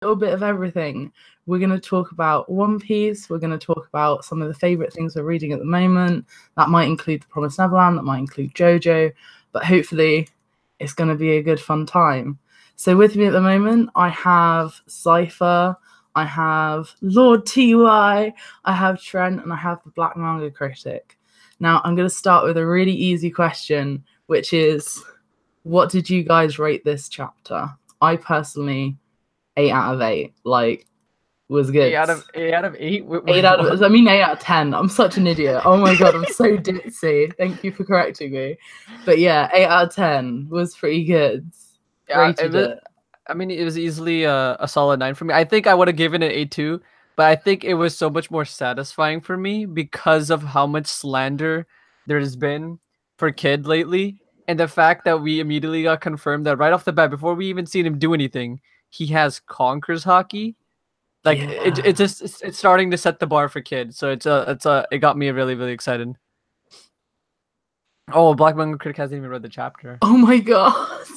little bit of everything. We're going to talk about One Piece. We're going to talk about some of the favorite things we're reading at the moment. That might include The Promised Neverland, that might include JoJo, but hopefully it's going to be a good fun time. So with me at the moment, I have Cypher, I have Lord TY, I have Trent, and I have the Black Manga Critic. Now, I'm going to start with a really easy question, which is, what did you guys rate this chapter? I personally, 8 out of 8. Like, was good. 8 out of 8? 8 out of, I mean 8 out of 10. I'm such an idiot. Oh my god, I'm so ditzy. Thank you for correcting me. But yeah, 8 out of 10 was pretty good. Rated it. I mean, it was easily a solid 9 for me. I think I would have given it 8 too, but I think it was so much more satisfying for me because of how much slander there's been for Kid lately, and the fact that we immediately got confirmed that right off the bat, before we even seen him do anything, he has Conquer's Hockey. Like it's starting to set the bar for Kid, so it got me really, really excited. Oh, Black Manga Critic hasn't even read the chapter. Oh my god.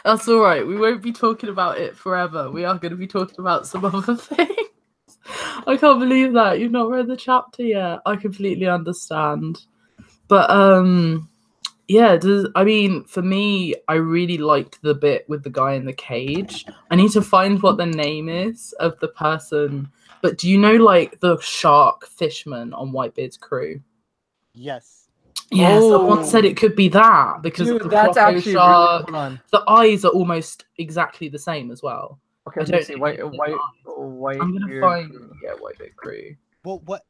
That's all right. We won't be talking about it forever. We are going to be talking about some other things. I can't believe that you've not read the chapter yet. I completely understand. But yeah, I mean, for me, I really liked the bit with the guy in the cage. I need to find what the name is of the person. But do you know, like, the shark fishman on Whitebeard's crew? Yes. Yeah, someone said it could be that because Dude, the that's actually shark, really, hold on. the eyes are almost exactly the same as well. Okay, let's see. White. I'm gonna find Whitebeard crew. Well, what?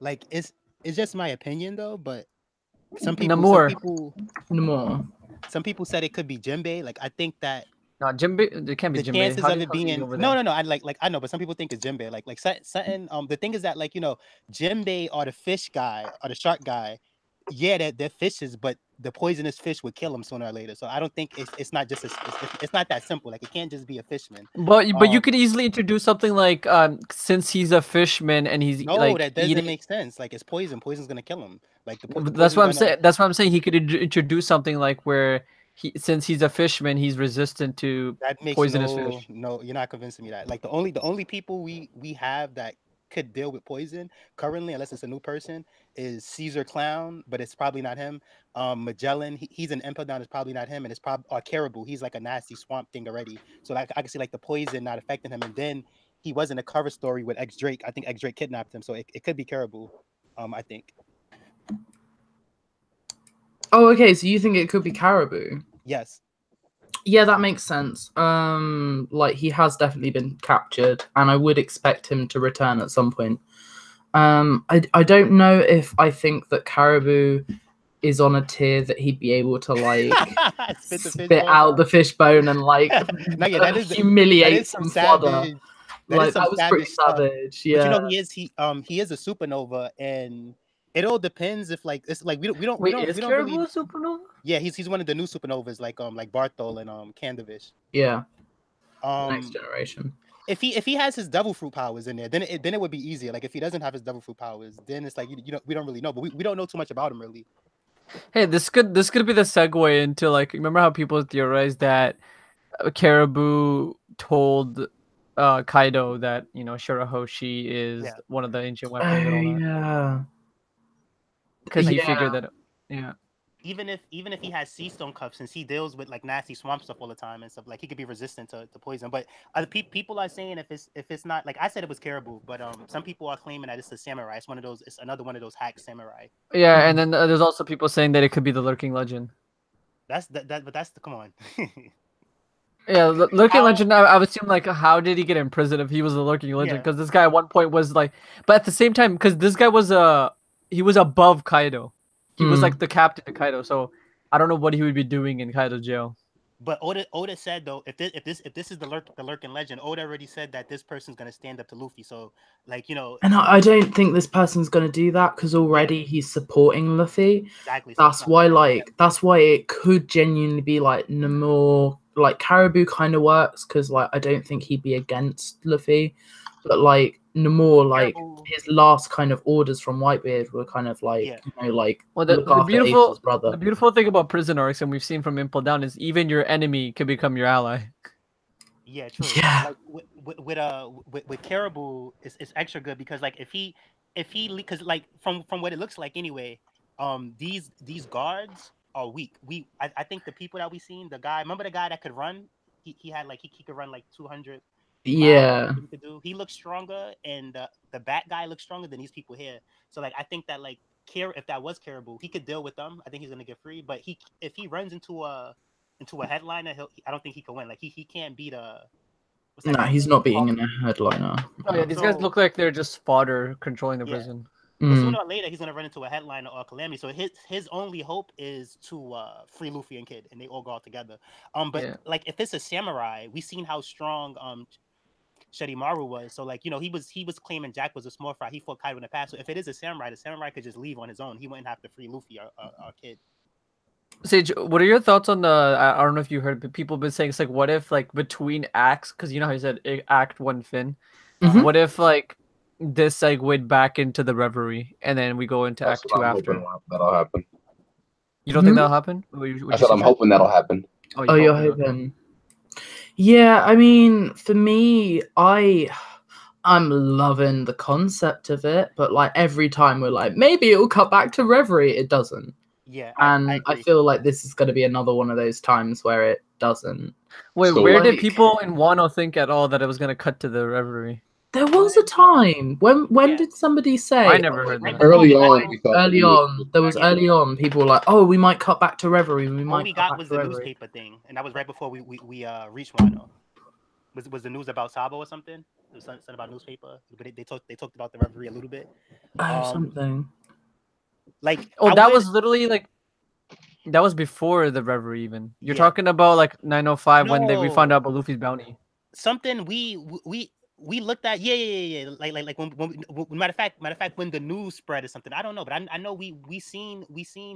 Like, it's just my opinion though, but some people said it could be Jinbei. Like, I think that no, Jinbei. It can't be the Jinbei. chances of it being no. I know, but some people think it's Jinbei. Like Sutton. The thing is that, like, you know, Jinbei or the fish guy or the shark guy. Yeah, they're fishes, but the poisonous fish would kill them sooner or later. So I don't think it's not just it's not that simple. Like, it can't just be a fishman. But you could easily introduce something like since he's a fishman and he's that doesn't make sense. Like, it's poison. Poison's gonna kill him. Like that's what I'm saying. That's what I'm saying. He could introduce something like where since he's a fishman, he's resistant to poisonous fish. No, you're not convincing me that. Like, the only people we have that could deal with poison currently, unless it's a new person, is Caesar Clown, but it's probably not him. Magellan, he's an Impel Down, it's probably not him, and it's probably Caribou. He's like a nasty swamp thing already. So like I can see like the poison not affecting him, and then he was in a cover story with X Drake. I think X Drake kidnapped him, so it could be Caribou. I think. Oh, okay. So you think it could be Caribou? Yes. Yeah, that makes sense. Like, he has definitely been captured, and I would expect him to return at some point. I don't know if I think that Caribou is on a tier that he'd be able to, like, spit out the fish bone and, like, humiliate some fodder. Like, that was pretty savage. Yeah. But you know, he is a supernova, and it all depends if, like, it's like we don't Caribou really... a supernova? Yeah, he's one of the new supernovas, like Barthol and Candavish. Yeah. Next generation. If he has his devil fruit powers in there, then it would be easier. Like, if he doesn't have his devil fruit powers, then it's like you know, we don't really know, but we don't know too much about him really. Hey, this could be the segue into, like, remember how people theorized that Caribou told Kaido that, you know, Shirahoshi is one of the ancient weapons and all that. Yeah. Because he figured that. Yeah. Even if he has sea stone cuffs, since he deals with like nasty swamp stuff all the time and stuff, like, he could be resistant to poison. But other people are saying if it's not, like, I said it was Caribou, but some people are claiming that it's a samurai. It's another one of those hack samurai. Yeah, and then there's also people saying that it could be the Lurking Legend. Come on. Yeah, Lurking Legend. I would assume, like, how did he get in prison if he was the Lurking Legend? Because this guy at one point was like, but at the same time, because this guy was he was above Kaido. He was like the captain of Kaido, so I don't know what he would be doing in Kaido jail. But Oda said, though, if this is the Lurking Legend, Oda already said that this person's gonna stand up to Luffy. So, like, you know, and I don't think this person's gonna do that because already he's supporting Luffy. Exactly. That's why it could genuinely be like Namor, like Caribou kind of works because, like, I don't think he'd be against Luffy, but like Namor, like, his last kind of orders from Whitebeard were kind of like, you know, like, well, the beautiful thing about prison arcs, and we've seen from Impel Down, is even your enemy can become your ally. Yeah, true. Yeah. Like with Caribou, it's extra good because like if he because like from what it looks like anyway, these guards are weak. I think the people that we seen, the guy, remember the guy that could run? He had like he could run like 200 miles. Yeah. He could do. He looks stronger, and the bat guy looks stronger than these people here. So like I think that like if that was Caribou, he could deal with them. I think he's gonna get free. But if he runs into a headliner, I don't think he can win. Like he can't beat what's that No, guy's he's name? not beating in a headliner. Oh yeah, these guys So look like they're just fodder controlling the yeah, prison. but Mm. sooner or later he's gonna run into a headliner or a calamity. So his only hope is to free Luffy and Kid, and they all go out together. But Yeah. like if it's a samurai, we seen how strong Shedimaru was. So like he was claiming Jack was a small fry. He fought Kaido in the past. So if it is a samurai, the samurai could just leave on his own. He wouldn't have to free Luffy or Kid. Sage, what are your thoughts on the? I don't know if you heard, but people have been saying it's like, what if like between acts, because you know how you said Act One Finn, Mhm. what if like this segued back into the Reverie, and then we go into That's Act what Two I'm after? hoping that'll happen. You don't think Hmm? that'll happen? Would I you said say, I'm Chad? hoping that'll happen. Oh, Oh, you're okay. hoping. Yeah, I mean, for me, I'm loving the concept of it, but like every time we're like, maybe it will cut back to Reverie, it doesn't. Yeah, And I I agree. feel like this is going to be another one of those times where it doesn't. Wait, So, where did like- people in Wano think at all that it was gonna cut to the Reverie? There was a time when Yeah. did somebody say? I never heard Right that. before early we got on, it, we thought Early that on, there was Yeah. early on people were like, oh, we might cut back to Reverie. We all might we cut got back was to the Reverie. newspaper thing, and that was right before we reached Wano. Was the news about Sabo or something? It was something about newspaper, but they talked about the Reverie a little bit. Oh, something. Like Oh, I that would- was literally like that was before the Reverie even. You're Yeah. talking about like 905 when we found No. out about Luffy's bounty. something we looked at. Yeah. Like when matter of fact when the news spread or something. I don't know, but I know we seen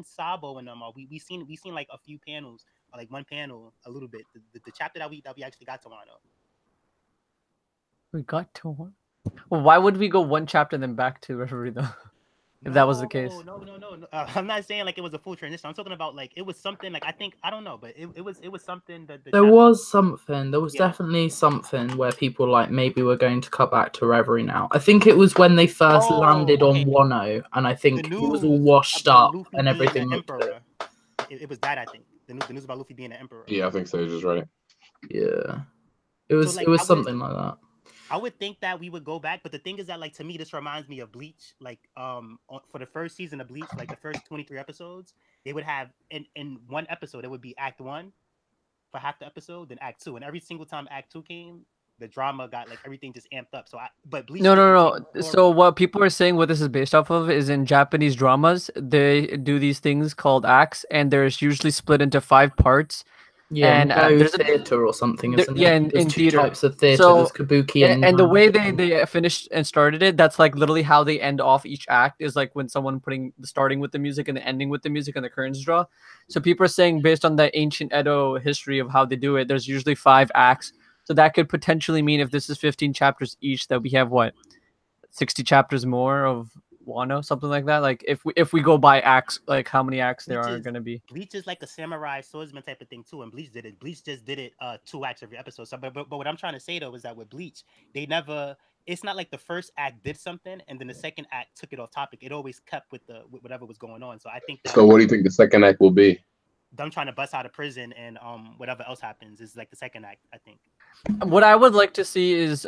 Sabo and them. Or we seen like a few panels, or like one panel a little bit. The chapter that we actually got to Wano. We got to one. Well, why would we go one chapter and then back to Reverie though? If that was the case. No. I'm not saying like it was a full transition. I'm talking about like it was something like I don't know, but it was something that There was something. There was Yeah. definitely something where people like maybe we're going to cut back to Reverie now. I think it was when they first landed okay. on Wano, and I think The it was all news washed about up Luffy and being everything an looked good. emperor. It was that, I think. The news about Luffy being an emperor. Yeah, I think Sage is right. Yeah, it was like, it was I would- something like that. I would think that we would go back, but the thing is that like to me this reminds me of Bleach. Like for the first season of Bleach, like the first 23 episodes, they would have in one episode it would be Act 1 for half the episode, then Act 2, and every single time Act 2 came, the drama got like everything just amped up. But Bleach No. So what people are saying what this is based off of is in Japanese dramas, they do these things called acts, and there's usually split into 5 parts. Yeah, And, no there's a- theater or something, isn't yeah, it? There's in two theater. types of theater. So- There's kabuki And the way and they finished and started it, that's like literally how they end off each act is like when someone starting with the music and the ending with the music and the curtains draw. So people are saying based on the ancient Edo history of how they do it, there's usually 5 acts. So that could potentially mean if this is 15 chapters each, that we have what 60 chapters more of Wano, something like that. Like if we go by acts, like how many acts there are gonna be. Bleach is like a samurai swordsman type of thing too, and Bleach did it. Bleach just did it 2 acts every episode. So, but what I'm trying to say though is that with Bleach, they never. It's not like the first act did something and then the second act took it off topic. It always kept with whatever was going on. So I think that. So what do you think the second act will be? Them trying to bust out of prison and whatever else happens is like the second act, I think. What I would like to see is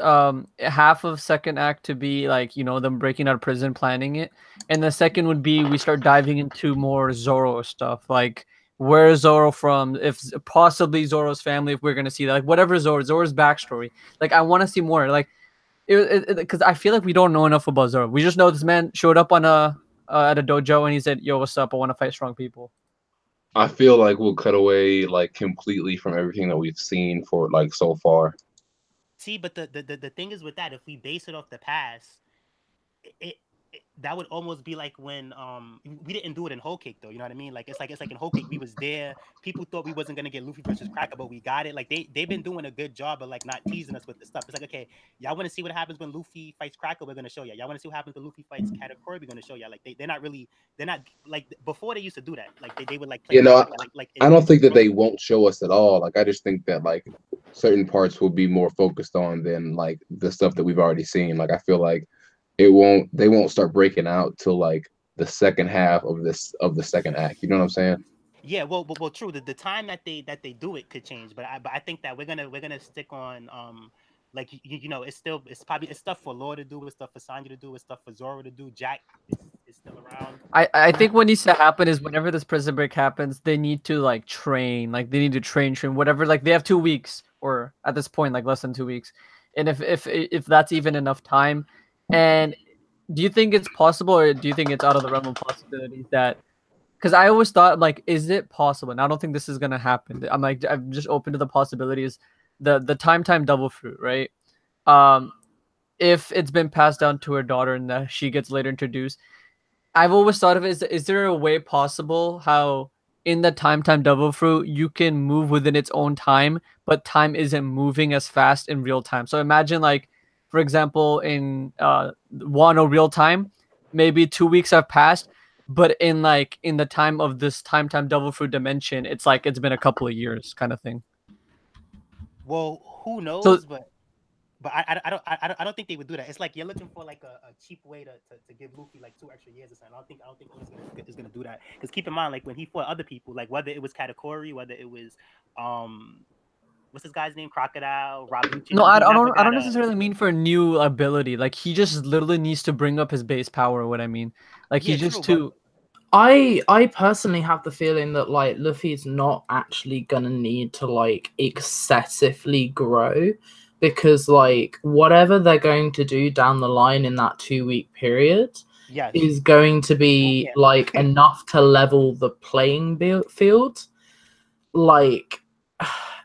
half of second act to be like, you know, them breaking out of prison, planning it, and the second would be we start diving into more Zoro stuff, like where is Zoro from, if possibly Zoro's family, if we're gonna see that, like whatever Zoro's backstory. Like I want to see more, like because I feel like we don't know enough about Zoro. We just know this man showed up on at a dojo and he said, "Yo, what's up? I want to fight strong people." I feel like we'll cut away like completely from everything that we've seen for like so far. See, but the thing is with that, if we base it off the past, that would almost be like when we didn't do it in Whole Cake though, you know what I mean? Like it's like in Whole Cake we was there. People thought we wasn't gonna get Luffy versus Cracker, but we got it. Like they've been doing a good job of like not teasing us with the stuff. It's like, okay, y'all want to see what happens when Luffy fights Cracker? We're gonna show y'all. Y'all want to see what happens when Luffy fights Katakuri? We're gonna show y'all. Like they're not like before they used to do that. Like they would like play You know, around like I don't think that they won't show us at all. Like I just think that like certain parts will be more focused on than like the stuff that we've already seen. Like I feel like they won't start breaking out till like the second half of the second act. You know what I'm saying? Yeah, well, true. The time that they do it could change, but I think that we're gonna stick on like you know it's probably it's stuff for Law to do, it's stuff for Sanji to do, it's stuff for Zoro to do. Jack is still around. I think what needs to happen is whenever this prison break happens, they need to like train, like they need to train whatever. Like they have 2 weeks, or at this point, like less than 2 weeks. And if that's even enough time, and do you think it's possible, or do you think it's out of the realm of possibilities that? Because I always thought like, is it possible? And I don't think this is gonna happen. I'm just open to the possibilities. The time double fruit, right? Um, if it's been passed down to her daughter and that she gets later introduced, I've always thought of it as, is there a way possible how in the time double fruit you can move within its own time, but time isn't moving as fast in real time. So imagine like, for example, in Wano real time, maybe 2 weeks have passed, but in the time of this time double fruit dimension, it's like it's been a couple of years kind of thing. Well, who So knows? But I don't think they would do that. It's like you're looking for like a cheap way to give Luffy like 2 extra years or something. I don't think Oda's gonna do that. Because keep in mind, like when he fought other people, like whether it was Katakuri, whether it was what's this guy's name, Crocodile, Rob Lucci. no, I don't necessarily mean for a new ability. Like he just literally needs to bring up his base power. What I mean, like Yeah, he just true, to. I personally have the feeling that like Luffy's not actually gonna need to like excessively grow, because like whatever they're going to do down the line in that 2 week period yes, is going to be yeah. like enough to level the playing field. Like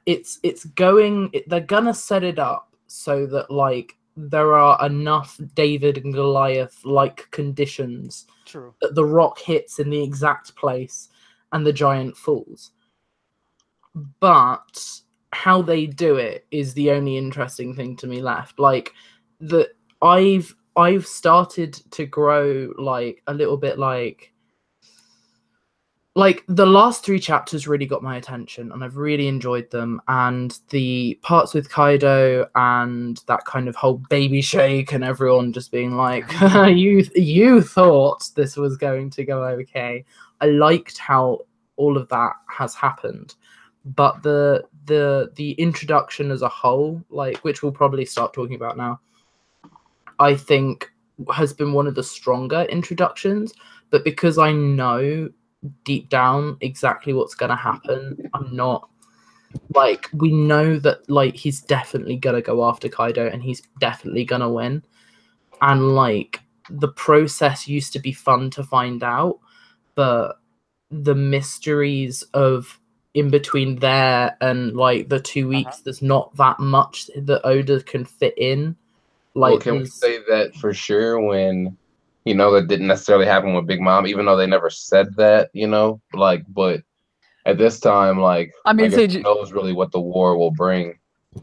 they're gonna set it up so that like there are enough David and Goliath like conditions True. that the rock hits in the exact place and the giant falls. But how they do it is the only interesting thing to me left. Like the I've started to grow like a little bit like the last 3 chapters really got my attention and I've really enjoyed them, and the parts with Kaido and that kind of whole baby shake and everyone just being like you thought this was going to go okay. I liked how all of that has happened, but the introduction as a whole, like which we'll probably start talking about now, I think has been one of the stronger introductions. But because I know deep down exactly what's going to happen, I'm not like, we know that like he's definitely gonna go after Kaido and he's definitely gonna win, and like the process used to be fun to find out, but the mysteries of in between there and like the 2 weeks, there's not that much that Oda can fit in. Like, Well, can we say that for sure when, you know, that didn't necessarily happen with Big Mom, even though they never said that, you know, like, but at this time, like, I mean, guess Sage, who knows really what the war will bring.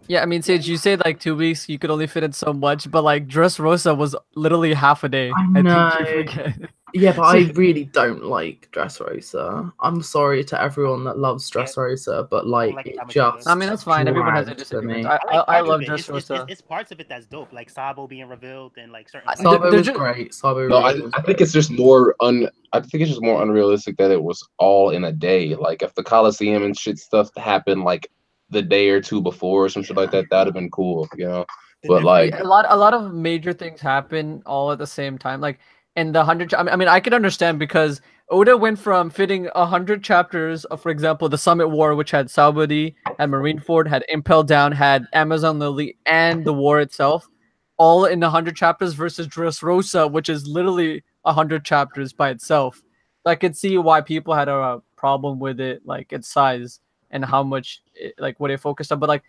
yeah, I mean, Sage, you say like 2 weeks, you could only fit in so much, but like Dressrosa was literally half a day. I know. think you forget. Yeah, but I really don't like Dressrosa. I'm sorry to everyone that loves Dressrosa, but like like it it that much either. just I mean, that's fine. Everyone has a dragged for disagreement. me. I love It's, Dressrosa. it's parts of it that's dope, like Sabo being revealed and like certain. Sabo they're was ju- great. Sabo No, really was I think great. it's just more I think it's just more unrealistic that it was all in a day. Like if the Coliseum and shit stuff happened like the day or two before or some shit like that, that'd have been cool, you know. The But difference- like, A lot of major things happen all at the same time. Like in the 100. I mean, I can understand because Oda went from fitting 100 chapters of, for example, the Summit War, which had Sabaody, had Marineford, had Impel Down, had Amazon Lily, and the war itself, all in 100 chapters versus Dressrosa, which is literally 100 chapters by itself. So I could see why people had a problem with it, like its size and how much, like what it focused on. But like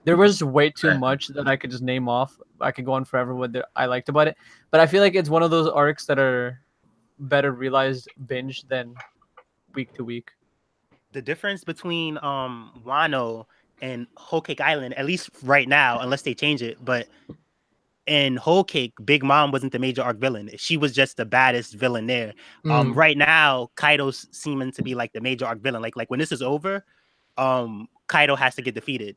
there was way too much that I could just name off. I could go on forever with I liked about it, but I feel like it's one of those arcs that are better realized binge than week to week. The difference between Wano and Whole Cake Island, at least right now, unless they change it, but in Whole Cake, Big Mom wasn't the major arc villain. She was just the baddest villain there. Right now, Kaido's seeming to be like the major arc villain. Like when this is over, Kaido has to get defeated.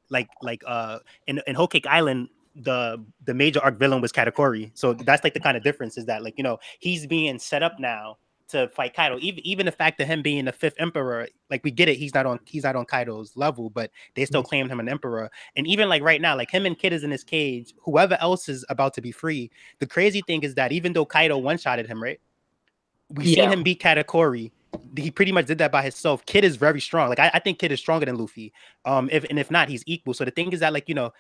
In Whole Cake Island, the major arc villain was Katakuri. So that's like the kind of difference is that, like, you know, he's being set up now to fight Kaido. Even the fact that him being the 5th emperor, like, we get it, he's not on Kaido's level, but they still claim him an emperor. And even like right now, like him and Kid is in his cage, whoever else is about to be free. The crazy thing is that even though Kaido one-shotted him, right? We've seen him beat Katakuri. He pretty much did that by himself. Kid is very strong. Like I think Kid is stronger than Luffy. If not, he's equal. So the thing is that, like, you know,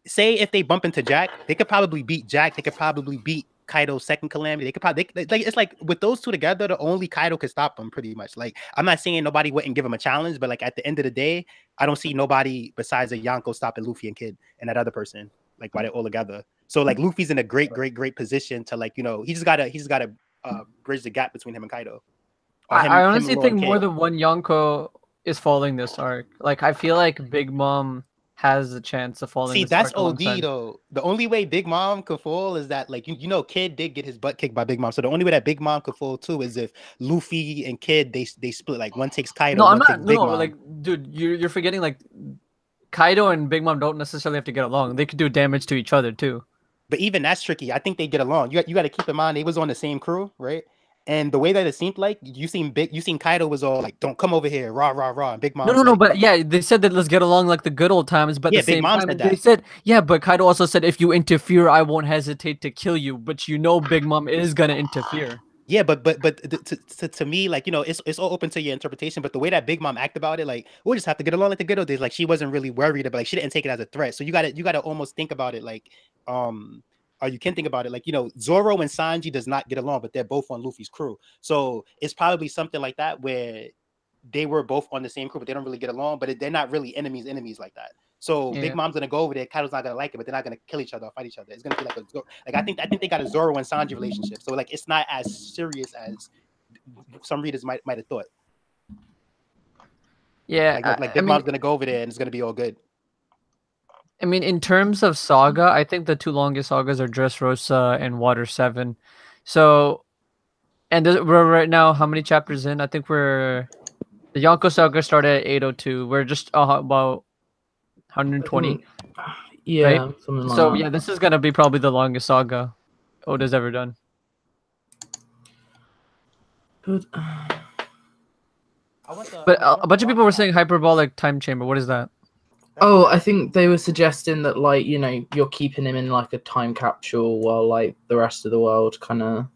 say if they bump into Jack, they could probably beat Jack. They could probably beat Kaido's second calamity. They could probably it's like with those two together, the only Kaido could stop them pretty much. Like, I'm not saying nobody wouldn't give him a challenge, but like at the end of the day, I don't see nobody besides a Yonko stopping Luffy and Kid and that other person, like, while they're all together. So like Luffy's in a great position to, like, you know, he just gotta bridge the gap between him and Kaido. I honestly think more than one Yonko is falling this arc. Like, I feel like Big Mom has a chance of falling. See, this that's arc OD alongside. though. The only way Big Mom could fall is that, like, you know, Kid did get his butt kicked by Big Mom. So the only way that Big Mom could fall too is if Luffy and Kid they split. Like, one takes Kaido, No, one I'm not. takes Big Mom. Like, dude, you're forgetting, like, Kaido and Big Mom don't necessarily have to get along. They could do damage to each other too. But even that's tricky. I think they get along. You got to keep in mind they was on the same crew, right? And the way that it seemed like you seen Kaido was all like, "Don't come over here, rah rah rah." And Big Mom. No. But yeah, they said that let's get along like the good old times. But yeah, the same Big Mom time, said that. They said, yeah, but Kaido also said, if you interfere, I won't hesitate to kill you. But you know, Big Mom is gonna interfere. Yeah, but to me, like, you know, it's all open to your interpretation. But the way that Big Mom acted about it, like, we'll just have to get along like the good old days. Like, she wasn't really worried about, like, she didn't take it as a threat. So you gotta almost think about it like, or you can think about it like, you know, Zoro and Sanji does not get along, but they're both on Luffy's crew. So it's probably something like that where they were both on the same crew, but they don't really get along. But they're not really enemies like that. So Yeah. Big Mom's gonna go over there. Kaido's not gonna like it, but they're not gonna kill each other or fight each other. It's gonna be like I think they got a Zoro and Sanji relationship. So like it's not as serious as some readers might have thought. Yeah, like Big Mom's gonna go over there and it's gonna be all good. I mean, in terms of saga, I think the two longest sagas are Dressrosa and Water 7. So, and we're right now, how many chapters in? I think the Yonko saga started at 802. We're just about 120. Yeah, right? something like So that. yeah, this is gonna be probably the longest saga Oda's ever done. But a bunch of people were saying hyperbolic time chamber. What is that? oh, I think they were suggesting that, like, you know, you're keeping him in like a time capsule while like the rest of the world kind of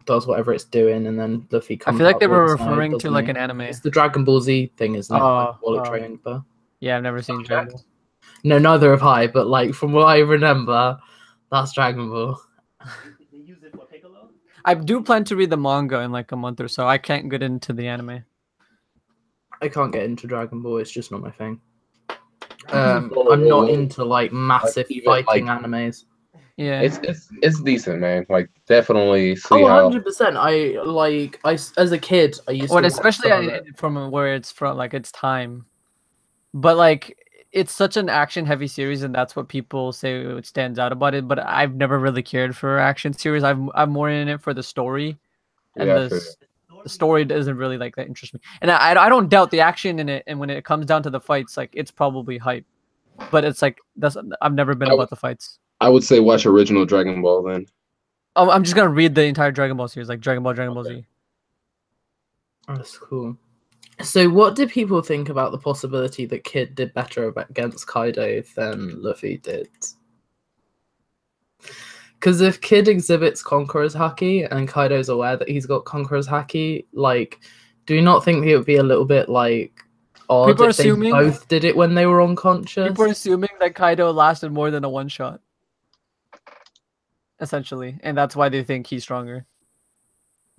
does whatever it's doing, and then Luffy comes. I feel like they out were the other side, referring to doesn't like he? an anime. It's the Dragon Ball Z thing, isn't it? Oh, Hyperbolic chamber. Yeah, I've never seen Dragon Ball. No, neither have I. But like from what I remember, that's Dragon Ball. They use it for Piccolo? I do plan to read the manga in like a month or so. I can't get into the anime. I can't get into Dragon Ball. It's just not my thing. I'm not into like massive even, fighting animes. Yeah, it's decent, man. Like, definitely see Oh, how 100%. I as a kid, I used to. well, watch especially some of it. from where it's from, like it's time. But like, it's such an action-heavy series, and that's what people say what stands out about it. But I've never really cared for action series. I'm more in it for the story, and Yeah, I feel the story doesn't really like that interest me. And I don't doubt the action in it. And when it comes down to the fights, like it's probably hype. But it's like I've never been about the fights. I would say watch original Dragon Ball then. Oh, I'm just gonna read the entire Dragon Ball series, like Dragon Ball Z. That's cool. So, what did people think about the possibility that Kid did better against Kaido than Luffy did? Because if Kid exhibits Conqueror's Haki and Kaido's aware that he's got Conqueror's Haki, like, do you not think it would be a little bit like odd People are if they assuming- both did it when they were unconscious? People are assuming that Kaido lasted more than a one shot, essentially, and that's why they think he's stronger.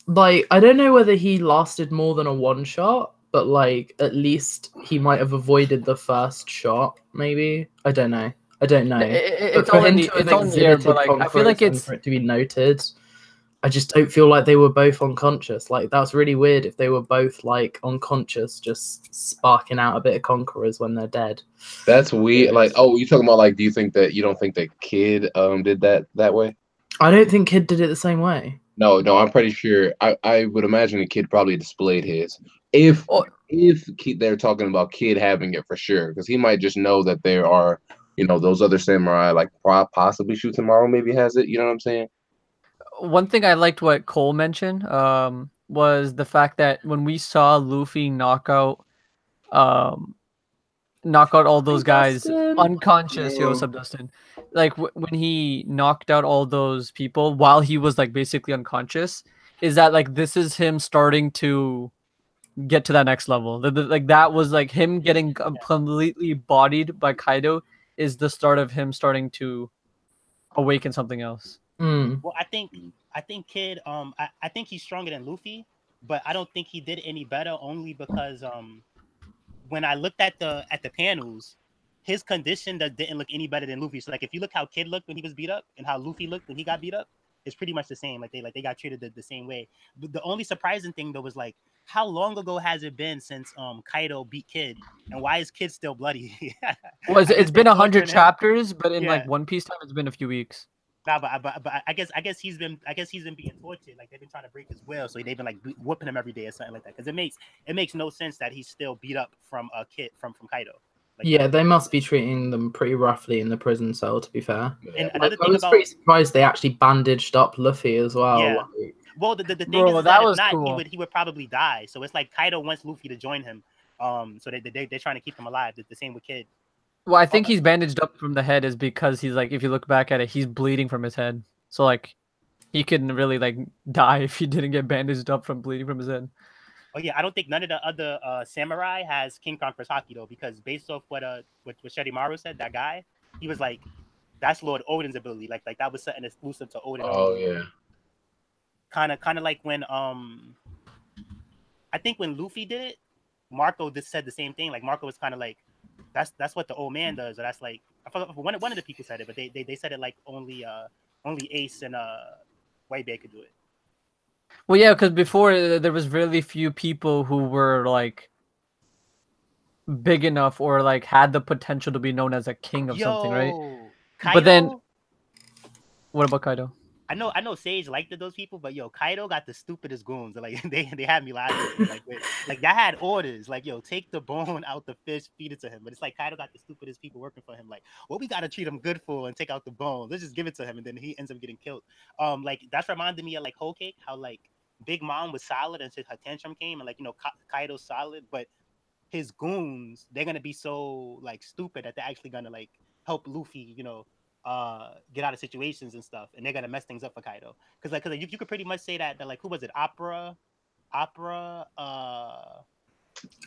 Like, I don't know whether he lasted more than a one shot, but like at least he might have avoided the first shot. Maybe I don't know. But It's for all in him the to have it's all in the air, but exhibited like I feel like conquerors and it's for it to be noted, I just don't feel like they were both unconscious. Like that's really weird if they were both like unconscious, just sparking out a bit of conquerors when they're dead. That's weird. Like, oh, you talking about like? Do you think that you don't think that Kid did that way? I don't think Kid did it the same way. No, I'm pretty sure. I would imagine the Kid probably displayed his. If Oh. they're talking about Kid having it for sure, because he might just know that there are, those other samurai, like possibly Shutamaru maybe has it. You know what I'm saying? One thing I liked what Cole mentioned was the fact that when we saw Luffy knock out all those guys Dustin. unconscious. Yo, what's up, Dustin? Like when he knocked out all those people while he was like basically unconscious, is that like this is him starting to get to that next level? Like that was like him getting completely bodied by Kaido is the start of him starting to awaken something else. Well, I think Kid, I think he's stronger than Luffy, but I don't think he did any better only because when I looked at the panels, his condition didn't look any better than Luffy. So like if you look how Kid looked when he was beat up and how Luffy looked when he got beat up, it's pretty much the same. Like they got treated the same way. But the only surprising thing though was like how long ago has it been since Kaido beat Kid, and why is Kid still bloody? Well, it's been 100 chapters, but in Yeah. like One Piece time, it's been a few weeks. Nah, but I guess he's been being tortured. Like they've been trying to break his will, so they've been like whooping him every day or something like that. Because it makes no sense that he's still beat up from a Kid from Kaido. Like, Yeah, they must be treating them pretty roughly in the prison cell, to be fair. And Like, I was pretty surprised they actually bandaged up Luffy as well. Yeah. Like, well, the thing Bro, is that that if was not, cool. he would probably die. So it's like Kaido wants Luffy to join him. So they're trying to keep him alive. The same with Kid. Well, I think he's bandaged up from the head is because he's like, if you look back at it, he's bleeding from his head. So like, he couldn't really like die if he didn't get bandaged up from bleeding from his head. Oh yeah, I don't think none of the other samurai has King Conqueror's Haki though, because based off what Shedimaru said, that guy, he was like, that's Lord Odin's ability. Like that was something exclusive to Odin. Oh yeah. Kind of like when I think when Luffy did it, Marco just said the same thing. Like Marco was kind of like, that's what the old man does, or that's like I forgot one of the people said it, but they said it like only Ace and Whitebeard could do it. Well, yeah, because before there was really few people who were like big enough or like had the potential to be known as a king of something, right? Kaido, but then, what about Kaido? I know Sage liked those people, but Kaido got the stupidest goons. Like they had me laughing. Like that had orders. Like take the bone out the fish, feed it to him. But it's like Kaido got the stupidest people working for him. Like, well, we gotta treat him good for and take out the bone. Let's just give it to him, and then he ends up getting killed. Like that's reminded me of like Whole Cake, how like Big Mom was solid until her tantrum came, and like Kaido's solid, but his goons, they're gonna be so like stupid that they're actually gonna like help Luffy, get out of situations and stuff, and they're gonna mess things up for Kaido. Because you could pretty much say that like who was it? Opera.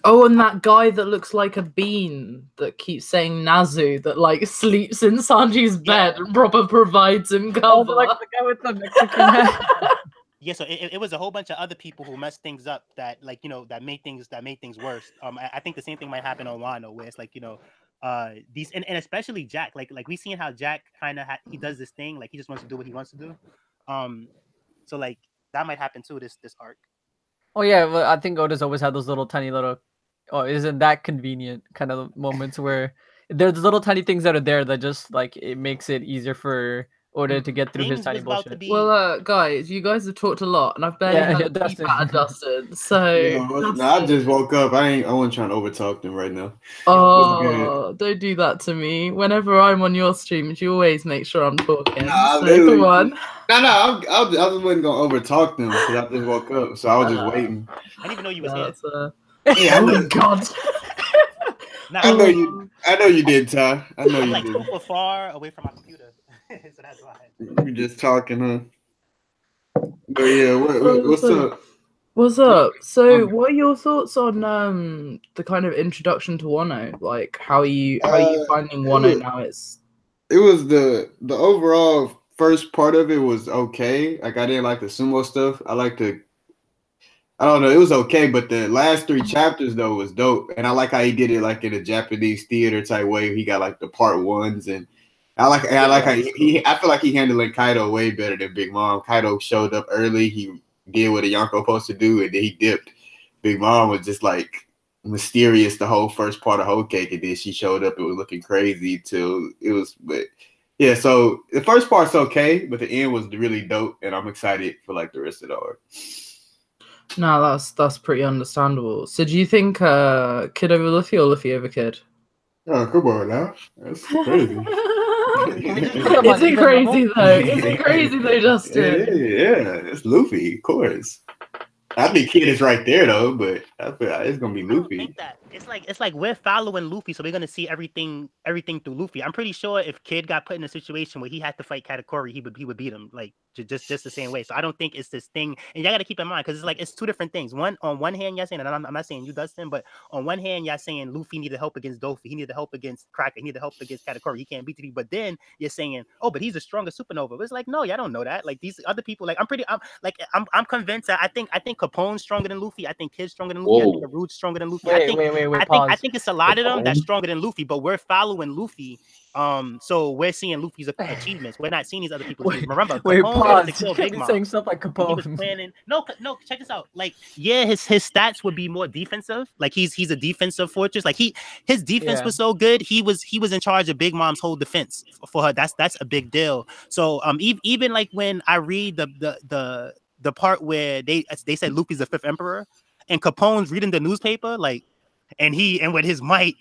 Oh, and that guy that looks like a bean that keeps saying Nazu that like sleeps in Sanji's bed and proper provides him cover. Oh, like the guy with the Mexican hat. Yeah, so it was a whole bunch of other people who messed things up that like that made things worse. I think the same thing might happen on Wano, where it's like these and especially Jack, like we seen how Jack kind of he does this thing, like he just wants to do what he wants to do. So like that might happen too this arc. Oh yeah, well, I think Oda's always had those little tiny little, isn't that convenient kind of moments where there's little tiny things that are there that just like it makes it easier for Oda to get through his tiny bullshit. Well, guys, you guys have talked a lot, and I've barely had Dustin. Dustin. So I just woke up. I wasn't trying to overtalk them right now. Oh, don't do that to me. Whenever I'm on your streams, you always make sure I'm talking. Nah, so come on. No, I just wasn't gonna overtalk them because I just woke up, so I was just waiting. I didn't even know you was here. Yeah, oh my god. I know you did, Ty. I know I'm you like did. super far away from my computer. So that's why. You're just talking, huh? But yeah, what's up? What's up? So, what are your thoughts on the kind of introduction to Wano? Like, how are you finding Wano now? It was the overall first part of it was okay. Like I didn't like the sumo stuff. I like the I don't know. It was okay, but the last 3 chapters though was dope, and I like how he did it like in a Japanese theater type way. He got like the part 1s, and I like how he I feel like he handling Kaido way better than Big Mom. Kaido showed up early. He did what a Yonko supposed to do, and then he dipped. Big Mom was just like mysterious the whole first part of Whole Cake, and then she showed up. It was looking crazy till it was, but yeah. So the first part's okay, but the end was really dope, and I'm excited for like the rest of the arc. No, that's pretty understandable. So do you think Kid over Luffy or Luffy over Kid? Oh, come on now. That's crazy. Is it crazy though? Is it crazy though, Justin? Yeah, it's Luffy, of course. I think Kid is right there though, but I feel like it's gonna be Luffy. I don't think that. It's like we're following Luffy, so we're gonna see everything through Luffy. I'm pretty sure if Kid got put in a situation where he had to fight Katakuri, he would beat him like just the same way. So I don't think it's this thing, and y'all gotta keep in mind because it's 2 different things. On one hand, y'all saying, and I'm not saying you, Dustin, but on one hand, y'all saying Luffy needed help against Dofi, he needed help against Cracker, he needed help against Katakuri, he can't beat the. But then you're saying, oh, but he's a stronger supernova. It's like, no, y'all don't know that. Like these other people, like I'm convinced that I think Capone's stronger than Luffy. I think Kid's stronger than Luffy. I think Rude's stronger than Luffy. Wait, I think it's a lot of them that's stronger than Luffy, but we're following Luffy. So we're seeing Luffy's achievements. We're not seeing these other people's achievements. Remember, pause. You can't be saying stuff like Capone. He was planning. No, check this out. Like, yeah, his stats would be more defensive. Like he's a defensive fortress. Like his defense was so good. He was in charge of Big Mom's whole defense for her. That's a big deal. So even like when I read the part where they said Luffy's the 5th emperor, and Capone's reading the newspaper, like, and with his might,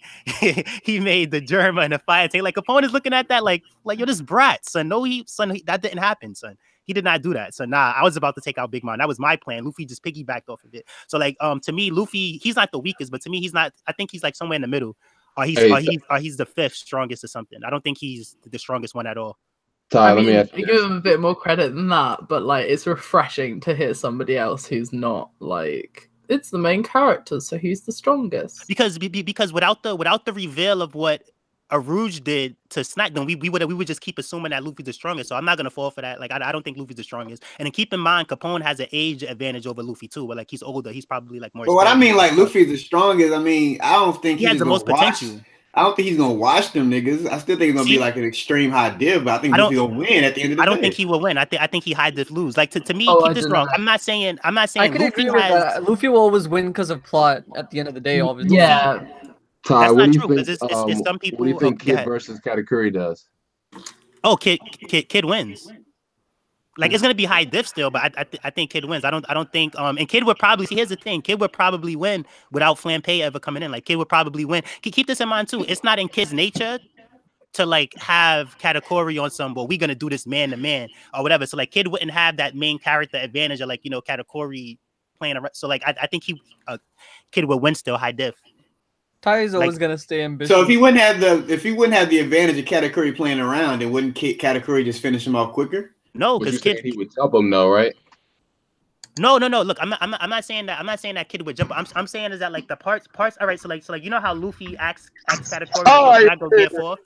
he made the Germa and the fire tank. Like Capone is looking at that like yo, this brat, son. No, that didn't happen, son. He did not do that. So nah, I was about to take out Big Mom. That was my plan. Luffy just piggybacked off of it. So like to me, Luffy, he's not the weakest, but to me, he's not. I think he's like somewhere in the middle, or he's the 5th strongest or something. I don't think he's the strongest one at all. Ty, let me ask you. I give him a bit more credit than that, but like it's refreshing to hear somebody else who's not like it's the main character, so he's the strongest. Because without the reveal of what Arouge did to Snack, then we would just keep assuming that Luffy's the strongest. So I'm not gonna fall for that. Like I don't think Luffy's the strongest. And then keep in mind, Capone has an age advantage over Luffy too. Where like he's older, he's probably like more. But what I mean, like Luffy's the strongest. I mean, I don't think he has the most potential. I don't think he's gonna wash them niggas. I still think it's gonna be like an extreme high div, but I think Luffy gonna win at the end of the day. I don't think he will win. I think he high div lose. Like to me, keep this wrong. I'm not saying I could agree with that. Luffy will always win because of plot at the end of the day, obviously. Yeah. Ty, what do you think? It's some people. What do you think Kid versus Katakuri does? Oh, Kid wins. Like it's gonna be high diff still, but I think Kid wins. I don't think and Kid would probably see. Here's the thing: Kid would probably win without Flampay ever coming in. Like Kid would probably win. Keep this in mind too. It's not in Kid's nature to like have Katakuri on some. Well, we're gonna do this man to man or whatever. So like Kid wouldn't have that main character advantage of like Katakuri playing around. So like I think Kid would win still high diff. Ty is always gonna stay ambitious. So if he wouldn't have the advantage of Katakuri playing around, then wouldn't Katakuri just finish him off quicker? No, because Kid he would jump him though, right? No. Look, I'm not saying that. I'm not saying that Kid would jump. I'm saying is that like the parts. All right. So like you know how Luffy acts Katakuri not go get forth.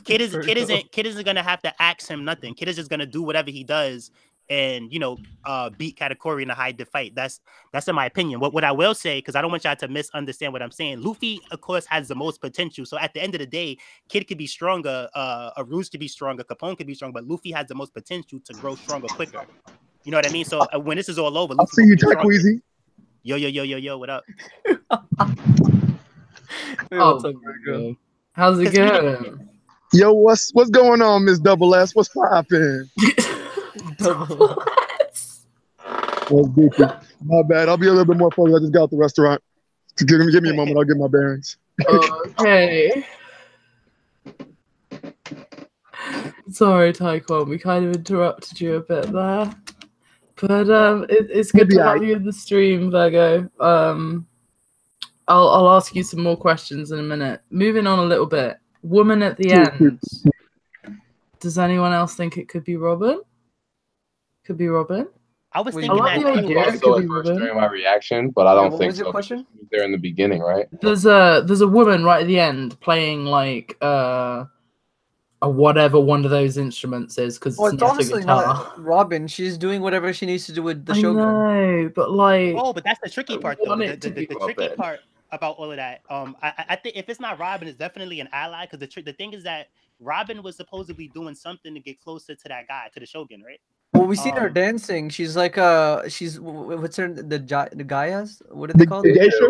Kid isn't gonna have to ask him nothing. Kid is just gonna do whatever he does and beat Katakuri in a high diff fight. That's in my opinion. What I will say, because I don't want y'all to misunderstand what I'm saying. Luffy, of course, has the most potential. So at the end of the day, Kid could be stronger, Arouge could be stronger, Capone could be stronger, but Luffy has the most potential to grow stronger quicker. You know what I mean? So when this is all over, I'll see you, Jack Weezy. Yo, what up? What's up, Virgo? How's it going? Yo, what's going on, Miss Double S? What's poppin'? Double S. My bad. I'll be a little bit more focused. I just got out the restaurant. Give me a moment. I'll get my bearings. Okay. Sorry, Taekwon. We kind of interrupted you a bit there. But it's good to have you in the stream, Virgo. I'll ask you some more questions in a minute. Moving on a little bit. Woman at the end. Does anyone else think it could be Robin? Could be Robin. I was thinking that during my reaction, but I don't think so. What was your question? There in the beginning, right? There's a woman right at the end playing like whatever one of those instruments is, because Well, it's it's not a honestly guitar. not Robin. She's doing whatever she needs to do with the I Shogun. know, but like, Oh, but that's the tricky part, though. want The, it to the, be the tricky Robin. part about all of that, I think if it's not Robin, it's definitely an ally. Because the thing is that Robin was supposedly doing something to get closer to that guy, to the Shogun, right? Well, we seen her dancing. She's like what's her the Gaias? What are they The called? geisha?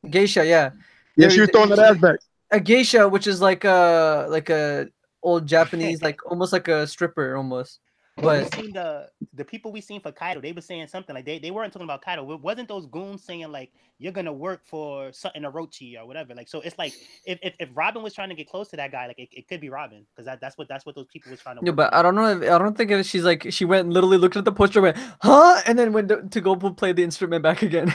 Geisha, yeah. Yeah, she was throwing that ass back. A geisha, which is like a old Japanese, like almost like a stripper almost. But we But seen the people we seen for Kaido, they were saying something like they weren't talking about Kaido. It wasn't those goons saying like you're gonna work for something Orochi or whatever. Like, so it's like if Robin was trying to get close to that guy, like it could be Robin, because that's what those people was trying to. yeah, but I don't know. I don't think she's like she went and literally looked at the poster, went huh, and then went to go play the instrument back again.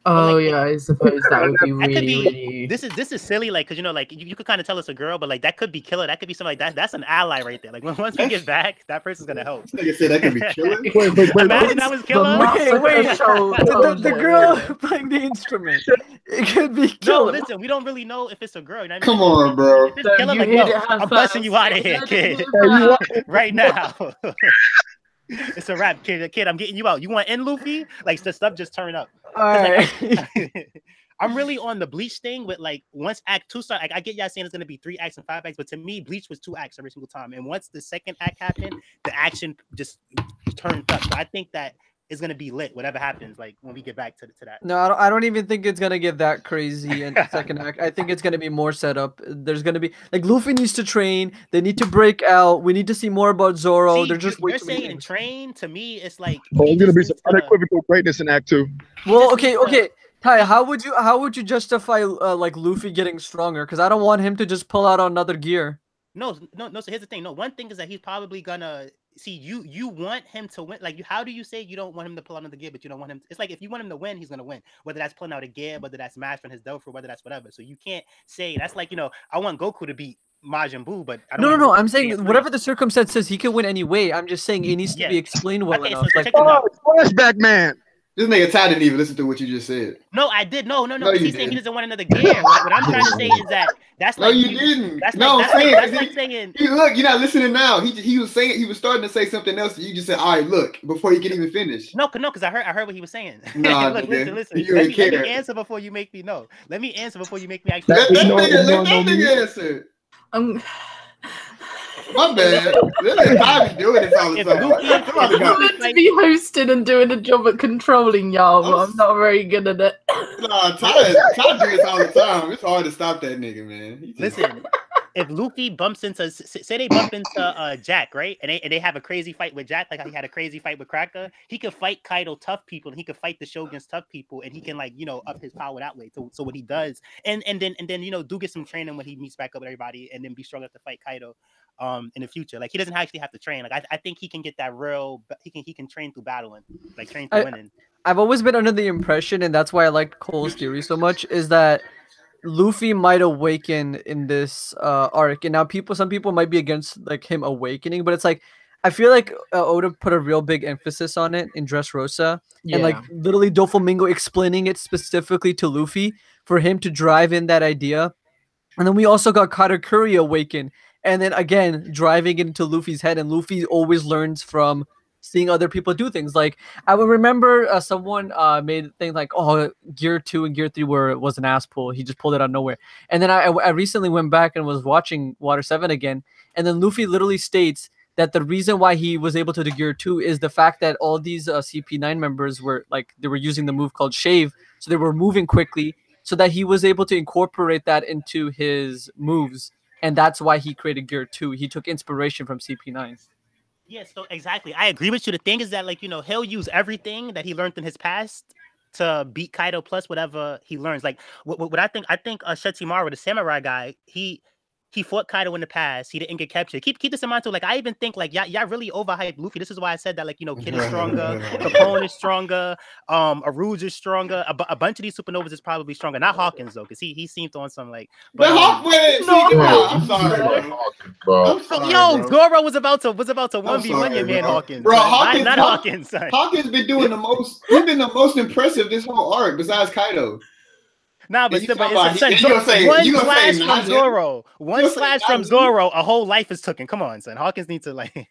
Oh like, yeah, I suppose that would be that could be, really. This is silly, like, because you know, like you could kind of tell it's a girl, but like that could be killer. That could be something like that. That's an ally right there. Like once we get back, that person's gonna help. Like I said, that could be killer. Wait. Imagine that was killer. Wait. The The girl playing the instrument. It could be No, killer. listen, we don't really know if it's a girl. You know what I Come mean? on, bro. If it's killer, like, yo, I'm busting you out of here, kid. Right now. It's a wrap, kid. Kid, I'm getting you out. You want in Luffy? Like, the stuff just turn up. All right. Like, I'm really on the Bleach thing with like once Act 2 started. Like, I get y'all saying it's gonna be 3 acts and 5 acts, but to me, Bleach was 2 acts every single time. And once the second act happened, the action just turned up. So I think that is gonna be lit, whatever happens, like when we get back to that. No, I don't even think it's gonna get that crazy in the second act. I think it's gonna be more set up. There's gonna be like Luffy needs to train. They need to break out. We need to see more about Zoro. See, They're just you're saying train. To me, it's like There's gonna be some unequivocal greatness in Act 2. Well, okay. Ty, how would you justify like Luffy getting stronger? Because I don't want him to just pull out another gear. No. So here's the thing. No, one thing is that he's probably gonna see you want him to win. Like, how do you say you don't want him to pull out another gear, but you don't want him? It's like if you want him to win, he's gonna win. Whether that's pulling out a gear, whether that's mastering his Dofu, whether that's whatever. So you can't say that's like, you know, I want Goku to beat Majin Buu, but I don't No. I'm saying whatever the circumstance says, he can win anyway. I'm just saying it needs to be explained well enough. So like, Flashback man. This nigga Ty didn't even listen to what you just said. No, I did. No. You He's saying he doesn't want another gear. What I'm trying to say is that that's no, like you didn't. That's no, like, I'm saying that's like saying. Look, you're not listening now. He was saying, he was starting to say something else. You just said, all right, look, before he can even finish. No, because I heard what he was saying. Nah, look, listen. You Let ain't me answer before you make me know. Let me answer before you make me actually. Let that nigga answer. My bad. I be doing this all the time. I'm meant to be hosting and doing a job at controlling y'all, but I'm not very good at it. Nah, Ty do this all the time. It's hard to stop that nigga, man. Listen, if Luffy bumps into, say they bump into Jack, right, and they have a crazy fight with Jack, like how he had a crazy fight with Cracker, he could fight Kaido tough people, and he could fight the Shogun's tough people, and he can, like, you know, up his power that way. So what he does, and then you know, do get some training when he meets back up with everybody, and then be strong enough to fight Kaido in the future. Like, he doesn't actually have to train. Like, I think he can get that real. He can train through battling, like train through winning. I've always been under the impression, and that's why I like Cole's theory so much, is that Luffy might awaken in this arc. And now some people might be against like him awakening, but it's like I feel like Oda put a real big emphasis on it in Dressrosa, and like literally Doflamingo explaining it specifically to Luffy for him to drive in that idea. And then we also got Katakuri awaken, and then again driving into Luffy's head, and Luffy always learns from seeing other people do things. Like, I would remember someone made things like, oh, Gear 2 and Gear 3 was an ass pull. He just pulled it out of nowhere. And then I recently went back and was watching Water 7 again, and then Luffy literally states that the reason why he was able to do Gear 2 is the fact that all these CP9 members were like, they were using the move called Shave, so they were moving quickly, so that he was able to incorporate that into his moves, and that's why he created Gear 2. He took inspiration from CP9. Yeah, so exactly. I agree with you. The thing is that, like, you know, he'll use everything that he learned in his past to beat Kaido plus whatever he learns. Like, what I think Shetsumaru, the samurai guy, he fought Kaido in the past. He didn't get captured. Keep this in mind too. Like, I even think like y'all really overhyped Luffy. This is why I said that, like, you know, Kid is stronger, Capone is stronger, Aruj is stronger. A bunch of these supernovas is probably stronger. Not Hawkins though, because he seemed on some like. But, I'm sorry, bro. Yo, Zoro was about to 1v1 your man Hawkins. Bro, not Hawkins. Son. Hawkins been doing the most. He's been the most impressive this whole arc besides Kaido. Nah, but You still, talking it's, son, about- you gonna say- one you gonna say slash from not him? Zoro, one gonna say slash not from him? Zoro, a whole life is taken. Come on, son. Hawkins needs to like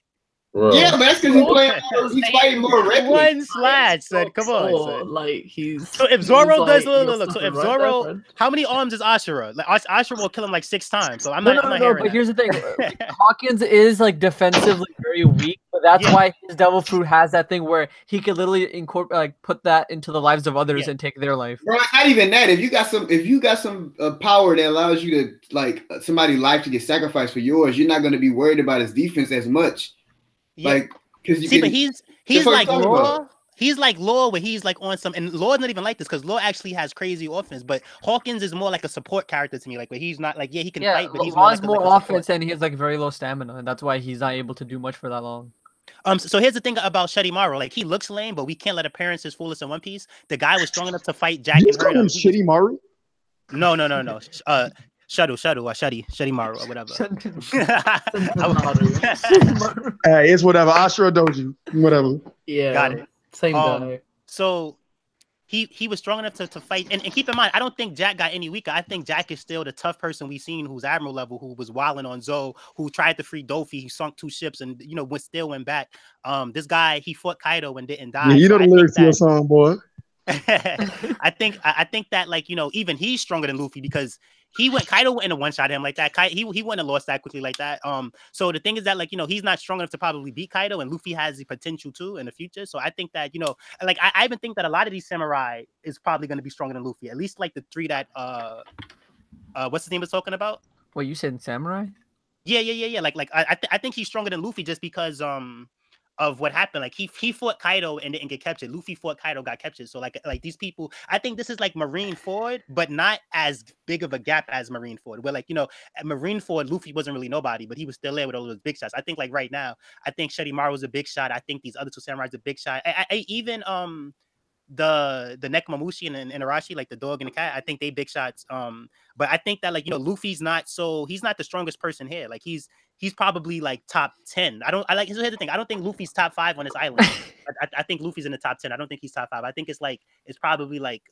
Bro. Yeah, but that's because he's playing. He's fighting more reckless. one slash, son. Come on, Or son. like he's. So if he's Zoro like, does "You're look, so stopping if right there, Zoro, friend." how many arms is Ashura? Like Ashura will kill him like 6 times. So I'm No, not. no, I'm not no. hearing But that. here's the thing: Hawkins is like defensively very weak, but that's Yeah. why his Devil Fruit has that thing where he could literally incorporate, like, put that into the lives of others Yeah. and take their life. Bro, it's not even that. If you got some power that allows you to like somebody's life to get sacrificed for yours, you're not going to be worried about his defense as much. Yeah. Like, because you See, can, but he's that's what I'm like talking Law. about. He's like Law, where he's like on some, and Law's not even like this because Law actually has crazy offense, but Hawkins is more like a support character to me. Like, where he's not like, yeah, he can Yeah, fight, but he's more Law's like more a support. offense and he has like very low stamina, and that's why he's not able to do much for that long. So here's the thing about Shedimaro. Like, he looks lame, but we can't let appearances fool us in One Piece. The guy was strong enough to fight Jack You and just call hurt him him. Shitty Maru? No. Shadu, or Shedimaru, or whatever. Hey, it's whatever. Ashura Doji, whatever. Yeah, Got it. Same guy. So he was strong enough to fight. And keep in mind, I don't think Jack got any weaker. I think Jack is still the tough person we've seen who's Admiral level, who was wilding on Zoe, who tried to free Dofi, he sunk 2 ships and, you know, still went back. This guy, he fought Kaido and didn't die. Yeah, you know So the lyrics to your song, boy. I think that, like, you know, even he's stronger than Luffy because Kaido went in a one-shot him like that. He wouldn't have lost that quickly like that. So the thing is that, like, you know, he's not strong enough to probably beat Kaido, and Luffy has the potential to in the future. So I think that, you know, like, I even think that a lot of these samurai is probably going to be stronger than Luffy. At least like the 3 that what's his name was talking about. Wait, you said samurai? Yeah. Like I think he's stronger than Luffy just because of what happened. Like, he fought Kaido and didn't get captured. Luffy fought Kaido, got captured. So like these people, I think this is like Marineford, but not as big of a gap as Marineford. Where, like, you know, at Marineford, Luffy wasn't really nobody, but he was still there with all those big shots. I think, like, right now, I think Shedimaro is a big shot. I think these other 2 samurais a big shot. I even the Nekomamushi and Arashi, like the dog and the cat, I think they big shots. But I think that, like, you know, Luffy's he's not the strongest person here. Like, he's probably like top 10. So here's the thing. I don't think Luffy's top 5 on this island. I think Luffy's in the top 10. I don't think he's top 5. I think it's probably like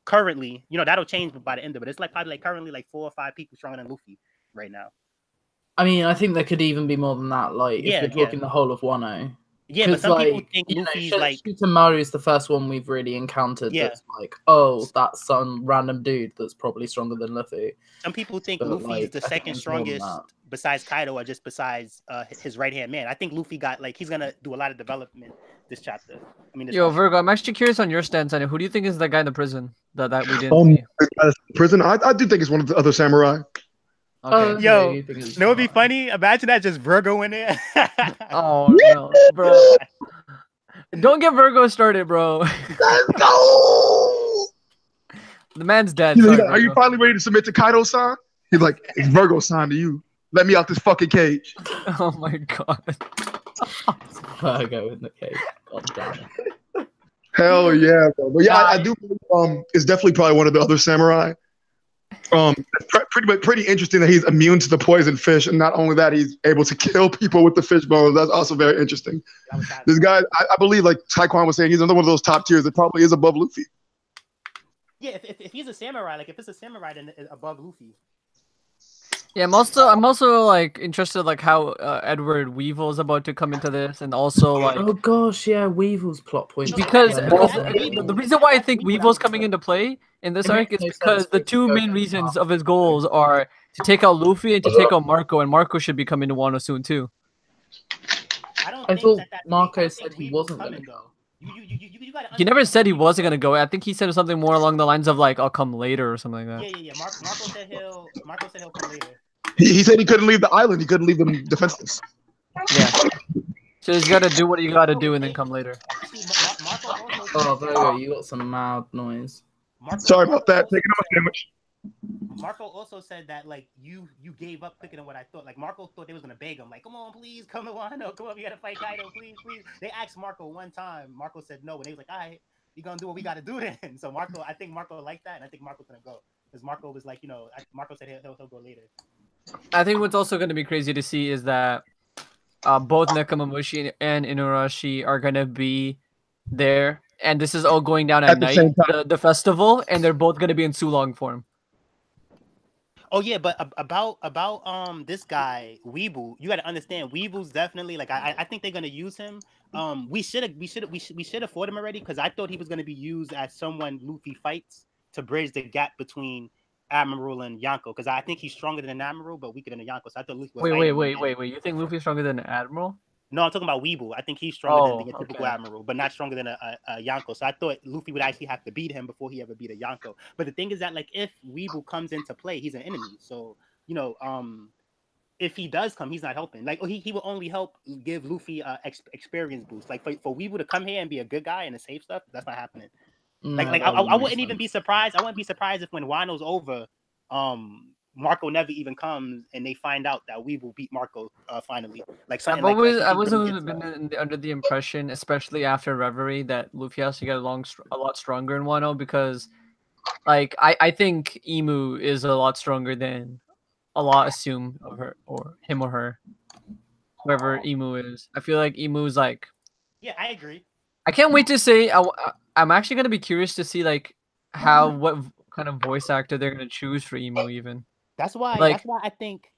currently, you know, that'll change by the end of it. It's like probably like currently like 4 or 5 people stronger than Luffy right now. I mean, I think there could even be more than that. Like, if you're talking the whole of Wano. Yeah, but some like, people think Luffy's like Shikamaru is the first one we've really encountered that's like, oh, that's some random dude that's probably stronger than Luffy. Some people think But, Luffy's like, the I think second it's more than strongest that. besides Kaido, or just besides his right hand man. I think Luffy got, like, he's gonna do a lot of development this chapter. I mean, Yo, Virgo, I'm actually curious on your stance on it. Who do you think is the guy in the prison that we didn't see? Prison. I do think it's one of the other samurai. Okay. Yo, you think it's no, it'd be fine. funny. Imagine that, just Virgo in there. Oh no, bro! Don't get Virgo started, bro. Let's go. The man's dead. You know, Sorry, are you Virgo. finally ready to submit to Kaido-san? He's like, it's Virgo-san to you. Let me out this fucking cage. Oh my god. Virgo in the cave. God damn it. Hell yeah, bro. But yeah, I do believe it's definitely probably one of the other samurai. Pretty interesting that he's immune to the poison fish, and not only that, he's able to kill people with the fish bones. That's also very interesting. This guy, I believe, like Taekwon was saying, he's another one of those top tiers that probably is above Luffy. Yeah, if he's a samurai, like, if it's a samurai, then it's above Luffy. Yeah, I'm also like interested like how Edward Weevil is about to come into this, and also like Oh gosh, yeah, Weevil's plot point. because Yeah. the reason why I think Weevil's coming into play in this It arc makes is no because sense the for two it to main go reasons down. of his goals are to take out Luffy and to take out Marco, and Marco should be coming to Wano soon too. I thought Marco said he wasn't going to go. He never said he wasn't gonna go. I think he said something more along the lines of like, "I'll come later" or something like that. Yeah. Marco said he'll come later. He said he couldn't leave the island. He couldn't leave them defenseless. Yeah. So he's got to do what you got to do and then come later. Oh, Virgo, you got some mad noise. Sorry about that. Taking off a sandwich. Marco also said that, like, you gave up quicker than what I thought. Like, Marco thought they was gonna beg him, like, come on, please, come to Wano, come on, we gotta fight Kaido, please. They asked Marco one time. Marco said no, and they was like, all right, we gonna do what we gotta do then. So I think Marco liked that, and I think Marco's gonna go because Marco was like, you know, Marco said he'll go later. I think what's also going to be crazy to see is that both Nekomamushi and Inuarashi are going to be there and this is all going down At at the night, same time. the festival, and they're both gonna be in Sulong form. Oh yeah, but about this guy Weeble, you got to understand Weeble's definitely like I think they're gonna use him. We should have fought him already because I thought he was gonna be used as someone Luffy fights to bridge the gap between Admiral and Yonko because I think he's stronger than Admiral but weaker than Yonko. So I thought Luffy would fight him. Wait. You think Luffy's stronger than Admiral? No, I'm talking about Weeble. I think he's stronger than the typical okay. Admiral, but not stronger than a Yonko. So I thought Luffy would actually have to beat him before he ever beat a Yonko. But the thing is that like if Weeble comes into play, he's an enemy. So you know, if he does come, he's not helping. Like he will only help give Luffy experience boost. Like for Weeble to come here and be a good guy and to save stuff, that's not happening. No, I wouldn't even be surprised. I wouldn't be surprised if when Wano's over, Marco never even comes and they find out that Weeble beat Marco finally. Like something I've always really been under the impression, especially after Reverie, that Luffy has to get a lot stronger in Wano because, like, I think Emu is a lot stronger than a lot assume of her or him or her, whoever Emu is. I feel like Emu is like. Yeah, I agree. I can't wait to see. I'm actually gonna be curious to see like what kind of voice actor they're gonna choose for Emu even. That's why I think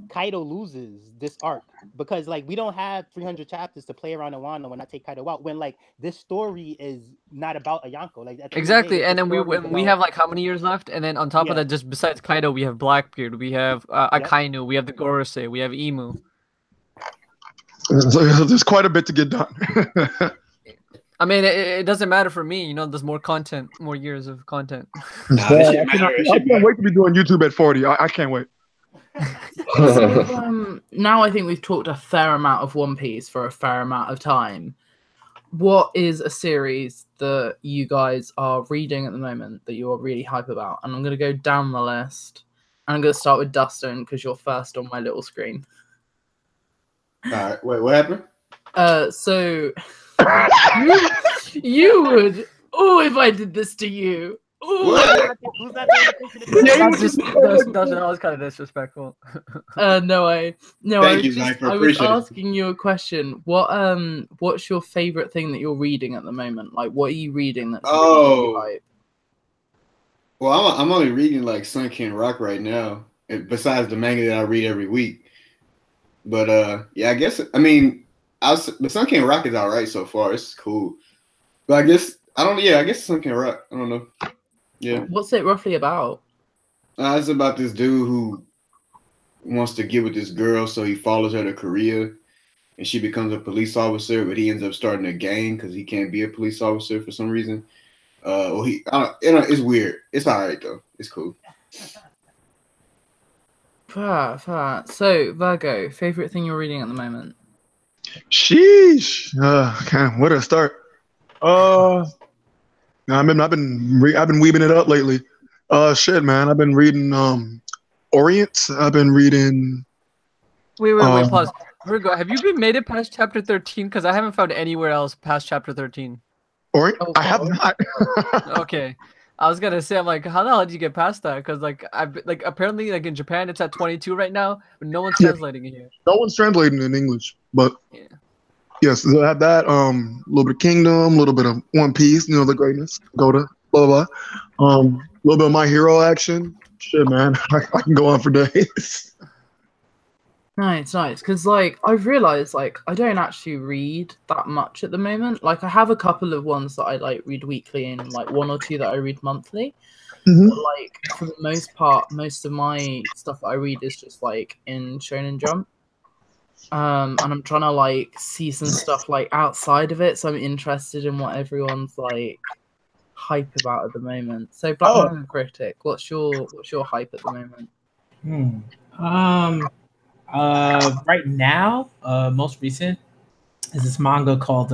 Kaido loses this arc because like we don't have 300 chapters to play around in Wano when I take Kaido out when like this story is not about a Yonko like exactly and then we have like how many years left and then on top of that just besides Kaido we have Blackbeard, we have Akainu, we have the Gorosei, we have Emu. So there's quite a bit to get done. I mean, it doesn't matter for me. You know, there's more content, more years of content. Nah, this shit matter. I can't wait to be doing YouTube at 40. I can't wait. So, now I think we've talked a fair amount of One Piece for a fair amount of time. What is a series that you guys are reading at the moment that you are really hype about? And I'm going to go down the list. And I'm going to start with Dustin because you're first on my little screen. All right, wait, what happened? So you would. Oh, if I did this to you. Who's that? That was kind of disrespectful. No, I was asking you a question. What's your favorite thing that you're reading at the moment? Like, what are you reading that's really hype? Well, I'm only reading like Sunken Rock right now, besides the manga that I read every week. But yeah, I guess the Sunken Rock is all right so far. It's cool, but I guess Sunken Rock. I don't know. Yeah. What's it roughly about? It's about this dude who wants to get with this girl, so he follows her to Korea, and she becomes a police officer, but he ends up starting a gang because he can't be a police officer for some reason. It's weird. It's all right though. It's cool. Fair. So, Virgo, favorite thing you're reading at the moment? Sheesh. Where to start? I've been weaving it up lately. Shit, man. I've been reading Orient. I've been reading. Wait, pause. Virgo, have you made it past chapter 13? Because I haven't found anywhere else past chapter 13. Orient? I have not. Okay. I was gonna say, I'm like, how the hell did you get past that? Because apparently in Japan it's at 22 right now, but no one's translating it here. No one's translating it in English, but yeah. Yes, so I have that. A little bit of Kingdom, a little bit of One Piece, the greatness, Goda, blah blah blah. A little bit of My Hero action. Shit, man, I can go on for days. Nice. Because I've realized I don't actually read that much at the moment. I have a couple of ones that I read weekly and one or two that I read monthly. Mm-hmm. But, for the most part, most of my stuff that I read is just in Shonen Jump. And I'm trying to see some stuff outside of it, so I'm interested in what everyone's hype about at the moment. So Black Manga Critic, what's your hype at the moment? Right now, most recent is this manga called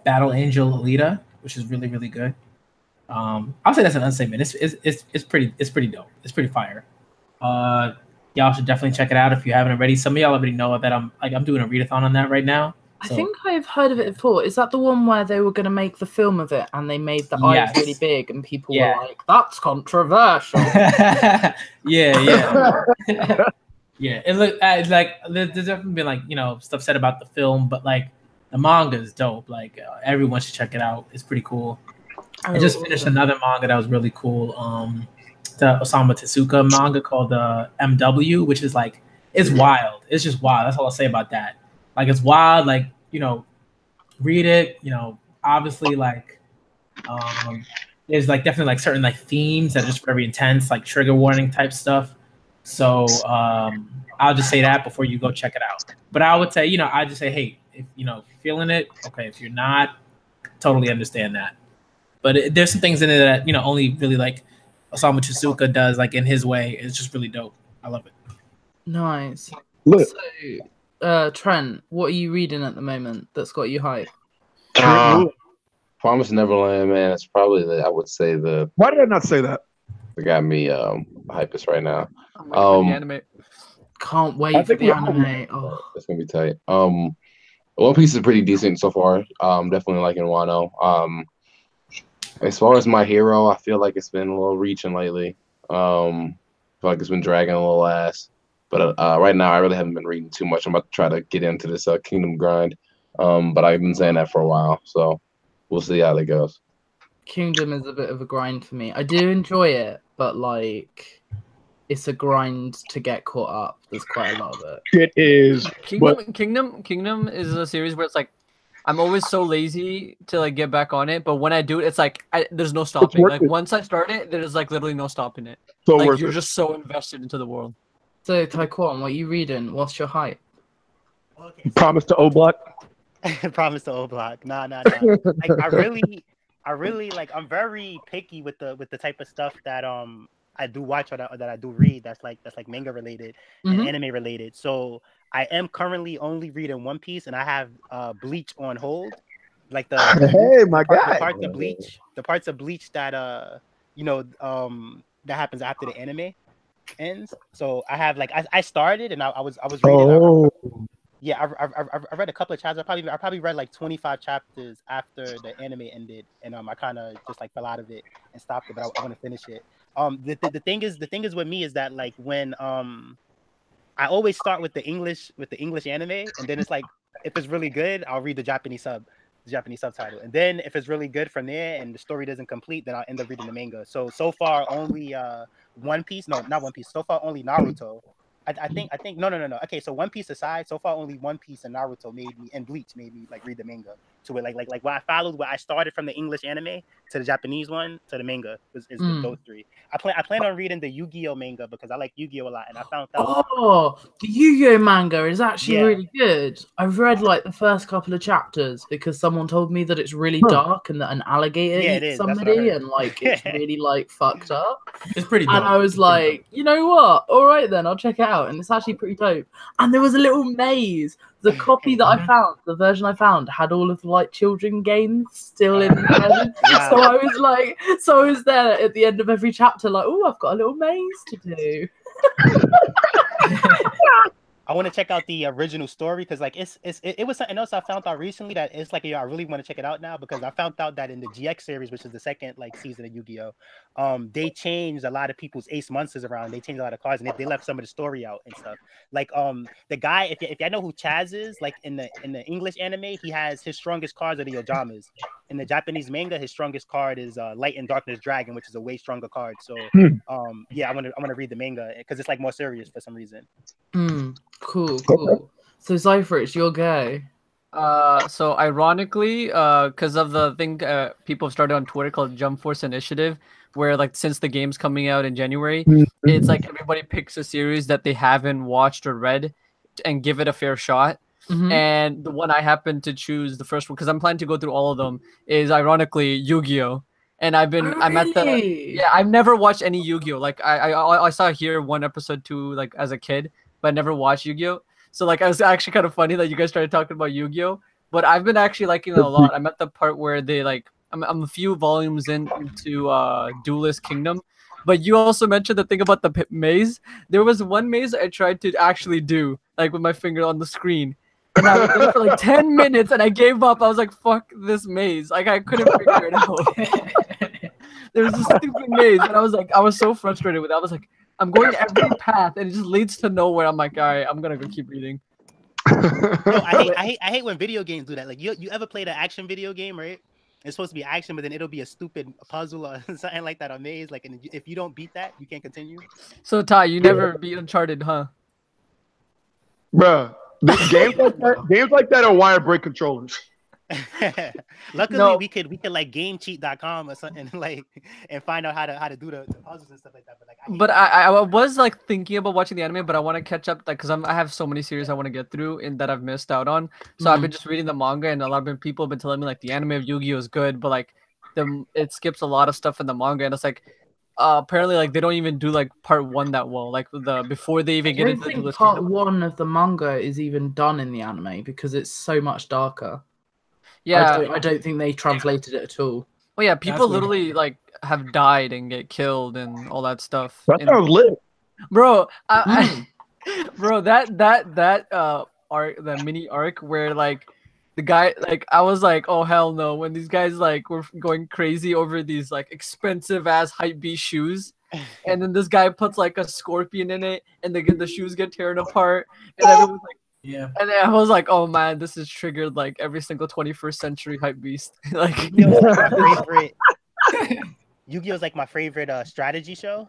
Battle Angel Alita, which is really, really good. I'll say that's an understatement. It's pretty dope. It's pretty fire. Y'all should definitely check it out if you haven't already. Some of y'all already know that I'm doing a readathon on that right now. So. I think I've heard of it before. Is that the one where they were going to make the film of it and they made the eyes really big and people were like, "That's controversial." yeah. Yeah, it look there's definitely been stuff said about the film, but the manga is dope. Like everyone should check it out. It's pretty cool. I Oh, just finished another manga that was really cool. The Osamu Tezuka manga called MW, which is like it's wild. It's just wild. That's all I'll say about that. Like it's wild. Like read it. Obviously like there's like definitely like certain like themes that are just very intense, like trigger warning type stuff. So I'll just say that before you go check it out. But I would say I just say hey, if feeling it, okay. If you're not, totally understand that. But there's some things in it that only really like Osamu Tezuka does like in his way. It's just really dope. I love it. Nice. Look. So, Trent, what are you reading at the moment that's got you hyped? Promise Neverland, man. It's probably I would say the. Why did I not say that? It got me hypest right now. I'm waiting for the anime. Can't wait for the anime. Oh, it's gonna be tight. One Piece is pretty decent so far. Definitely liking Wano. As far as my hero, I feel like it's been a little reaching lately. I feel like it's been dragging a little ass. But right now, I really haven't been reading too much. I'm about to try to get into this Kingdom grind. But I've been saying that for a while, so we'll see how that goes. Kingdom is a bit of a grind for me. I do enjoy it, but like, it's a grind to get caught up. There's quite a lot of it. It is. Kingdom is a series where it's like I'm always so lazy to like get back on it, but when I do it, it's like there's no stopping. Like once I start it, there's like literally no stopping it. So like you're just so invested into the world. So Taekwon, what are you reading? What's your hype? Okay, Promise to O-Block. Promise to O-Block. Nah. Like I really like. I'm very picky with the type of stuff that I do watch or that I do read. That's like manga related and anime related. So I am currently only reading One Piece, and I have Bleach on hold. Like the parts of Bleach that that happens after the anime ends. So I have like I started and I was reading. I read a couple of chapters. I probably read like 25 chapters after the anime ended, and I kind of just like fell out of it and stopped it. But I want to finish it. The thing is with me is that like when I always start with the English anime, and then it's like if it's really good, I'll read the Japanese subtitle, and then if it's really good from there and the story doesn't complete, then I'll end up reading the manga. So far only One Piece, no, not One Piece. So far only Naruto. I think no. Okay, so One Piece aside, so far only One Piece and Naruto and Bleach made me like read the manga to it. Like what I followed, where I started from the English anime to the Japanese one to the manga is those three. I plan on reading the Yu-Gi-Oh manga because I like Yu-Gi-Oh a lot, and I found out. Oh, the Yu-Gi-Oh manga is actually really good. I've read like the first couple of chapters because someone told me that it's really dark and that an alligator eats somebody and like it's really like fucked up. It's pretty dope. And I was like, you know what? All right then, I'll check it out. And it's actually pretty dope. And there was a little maze. The copy that I found, the version I found, had all of the like children games still in there. Wow. So I was there at the end of every chapter, like, oh, I've got a little maze to do. I want to check out the original story because like it was something else I found out recently that it's like I really want to check it out now because I found out that in the GX series, which is the second like season of Yu-Gi-Oh, they changed a lot of people's ace monsters around. They changed a lot of cards and they left some of the story out and stuff. Like the guy, if y'all know who Chaz is, like in the English anime, he has his strongest cards are the Ojamas. In the Japanese manga, his strongest card is Light and Darkness Dragon, which is a way stronger card. So I want to read the manga because it's like more serious for some reason. Cool. So Cypher, it's your go. So ironically, because of the thing people have started on Twitter called Jump Force Initiative, where like since the game's coming out in January, it's like everybody picks a series that they haven't watched or read and give it a fair shot. And the one I happen to choose, the first one, because I'm planning to go through all of them, is ironically Yu-Gi-Oh. And I'm at the I've never watched any Yu-Gi-Oh. Like I saw here one episode 2 like as a kid, but I never watched Yu-Gi-Oh. So like it was actually kind of funny that you guys started talking about Yu-Gi-Oh. But I've been actually liking it a lot. I'm at the part where they like I'm a few volumes into Duelist Kingdom. But you also mentioned the thing about the maze. There was one maze I tried to actually do, like with my finger on the screen. And I was there for like 10 minutes and I gave up. I was like, fuck this maze. Like I couldn't figure it out. There was a stupid maze. And I was so frustrated with it. I was like, I'm going every path and it just leads to nowhere. I'm like, all right, I'm going to go keep reading. No, I hate when video games do that. Like, you ever played an action video game, right? It's supposed to be action, but then it'll be a stupid puzzle or something like that, or maze. Like, and if you don't beat that, you can't continue. So Ty, you never beat Uncharted, huh? Bruh, games like that are why I break controllers. Luckily, we could like GameCheat.com or something like and find out how to do the puzzles and stuff like that. But like, I was like thinking about watching the anime, but I want to catch up, like, because I have so many series I want to get through and that I've missed out on. So I've been just reading the manga, and a lot of people have been telling me like the anime of Yu-Gi-Oh is good, but like it skips a lot of stuff in the manga, and it's like apparently like they don't even do like part 1 that well, like before they even get into the part 1 of the manga is even done in the anime because it's so much darker. Yeah, I don't think they translated it at all. Well, yeah, people literally like have died and get killed and all that stuff. That sounds lit, bro. Bro, that arc, that mini arc where like the guy, like, I was like, oh hell no, when these guys like were going crazy over these like expensive ass hype beast shoes, and then this guy puts like a scorpion in it, and the shoes get torn apart, and everyone's like. Yeah, and I was like, "Oh man, this is triggered like every single 21st century hype beast." Like, Yu-Gi-Oh's like my favorite strategy show.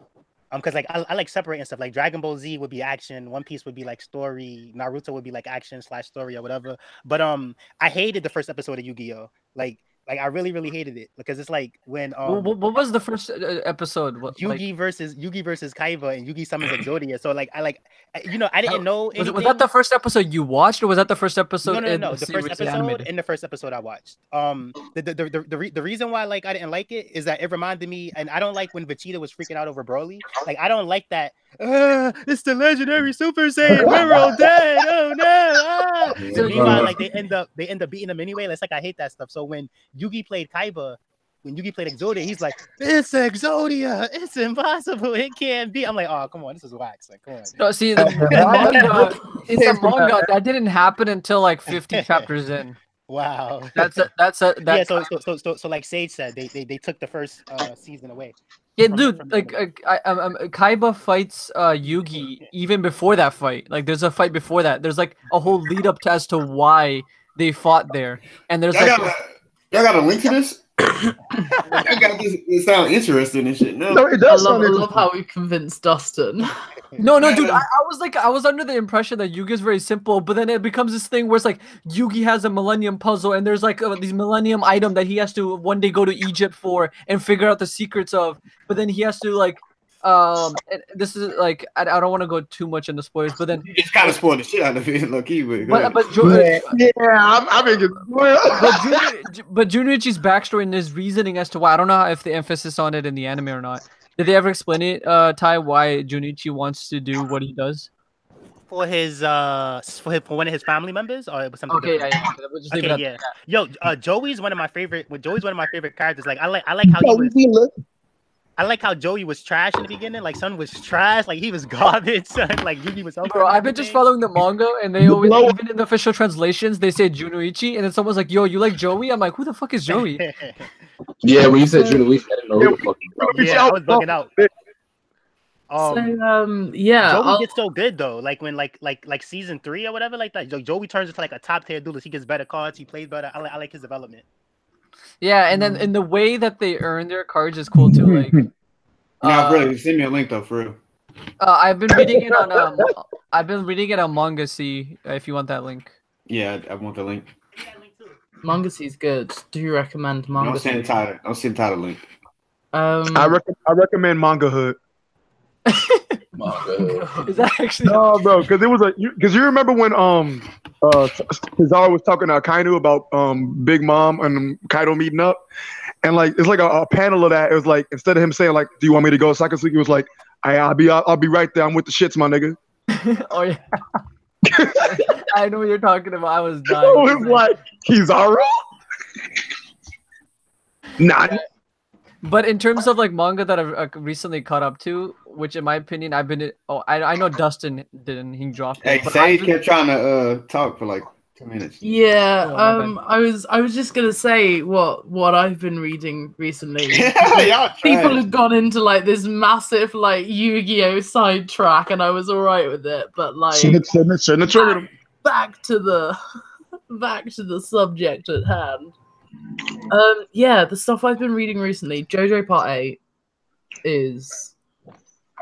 Because like I like separating stuff. Like Dragon Ball Z would be action, One Piece would be like story, Naruto would be like action/story or whatever. But I hated the first episode of Yu-Gi-Oh. Like I really hated it because it's like when what was the first episode? Yugi versus Kaiba, and Yugi summons Exodia. So like I didn't know anything. Was that the first episode you watched, or was that the first episode? No. The first episode in the first episode I watched. The reason why like I didn't like it is that it reminded me, and I don't like when Vegeta was freaking out over Broly. Like I don't like that. It's the legendary Super Saiyan. We're all dead. Oh no! So meanwhile, like they end up beating him anyway. It's like I hate that stuff. So when Yugi played Kaiba, when Yugi played Exodia, he's like, "It's Exodia. It's impossible. It can't be." I'm like, "Oh, come on, this is wax." Like, come on. No, see, the manga, it's a manga that didn't happen until like 50 chapters in. Wow. Yeah. So like Sage said, they took the first season away. Yeah, dude. Like, Kaiba fights Yugi even before that fight. Like, there's a fight before that. There's like a whole lead up to as to why they fought there, and there's y'all got a link to this? I got this. It sounds interesting and shit. No, it does. I love how we convinced Dustin. No, dude. I was under the impression that Yugi is very simple, but then it becomes this thing where it's like Yugi has a Millennium Puzzle, and there's like these Millennium item that he has to one day go to Egypt for and figure out the secrets of. But then he has to like, this is like I don't want to go too much into spoilers, but then it's kind of spoiled the shit out of it, low key. But Junichi's backstory and his reasoning as to why, I don't know if the emphasis on it in the anime or not. Did they ever explain it, Ty, why Junichi wants to do what he does? For one of his family members, or it was something. Okay, different? Yeah. Yo, Joey's one of my favorite. Joey's one of my favorite characters. Like I like how he was. I like how Joey was trash in the beginning. Like Son was trash. Like he was garbage. Son. Like Yugi was. Bro, I've been just following the manga, and they always, even in the official translations, they say Junoichi, and then someone's like, "Yo, you like Joey?" I'm like, "Who the fuck is Joey?" Yeah, when you said Junoichi, I didn't know who the fuck. Yeah, I was bugging out. Yeah, Joey gets so good though. Like when like season 3 or whatever like that. Joey turns into like a top tier duelist. He gets better cards. He plays better. I like his development. Yeah, and then in the way that they earn their cards is cool too. Like, really, send me a link though, for real. I've been reading it on Manga C. If you want that link. Yeah, I want the link. Manga C is good. Do you recommend Manga? Don't send Tyler link. I recommend Manga Hood. Is that actually no, bro? Because it was because you remember when Kizaru was talking to Akainu about Big Mom and Kaido meeting up, and like it's like a panel of that. It was like instead of him saying like, "Do you want me to go Sakasugi?" He was like, I'll be right there. I'm with the shits, my nigga." Oh yeah. I know what you're talking about. I was dying. It was like Kizaru. Nah. But in terms of like manga that I've recently caught up to, which in my opinion I've been I know Dustin didn't, he dropped it. Hey, Sage kept trying to talk for like 2 minutes. Yeah, I was just gonna say what I've been reading recently. People have gone into like this massive like Yu-Gi-Oh sidetrack, and I was alright with it, but like shouldn't have triggered him. back to the subject at hand. Yeah, the stuff I've been reading recently, JoJo Part 8 is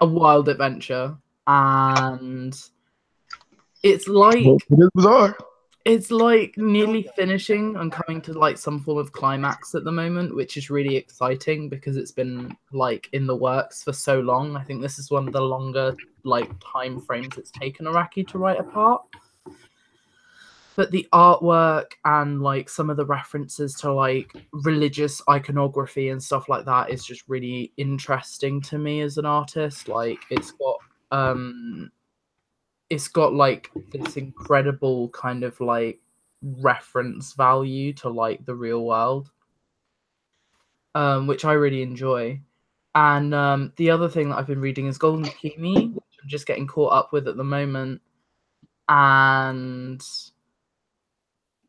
a wild adventure, and it's like It is bizarre. it's like nearly finishing and coming to like some form of climax at the moment, which is really exciting because it's been like in the works for so long. I think this is one of the longer like time frames it's taken Araki to write a part. But the artwork and like some of the references to like religious iconography and stuff like that is just really interesting to me as an artist. Like it's got like this incredible kind of like reference value to like the real world, which I really enjoy. And the other thing that I've been reading is Golden Kimi, which I'm just getting caught up with at the moment. And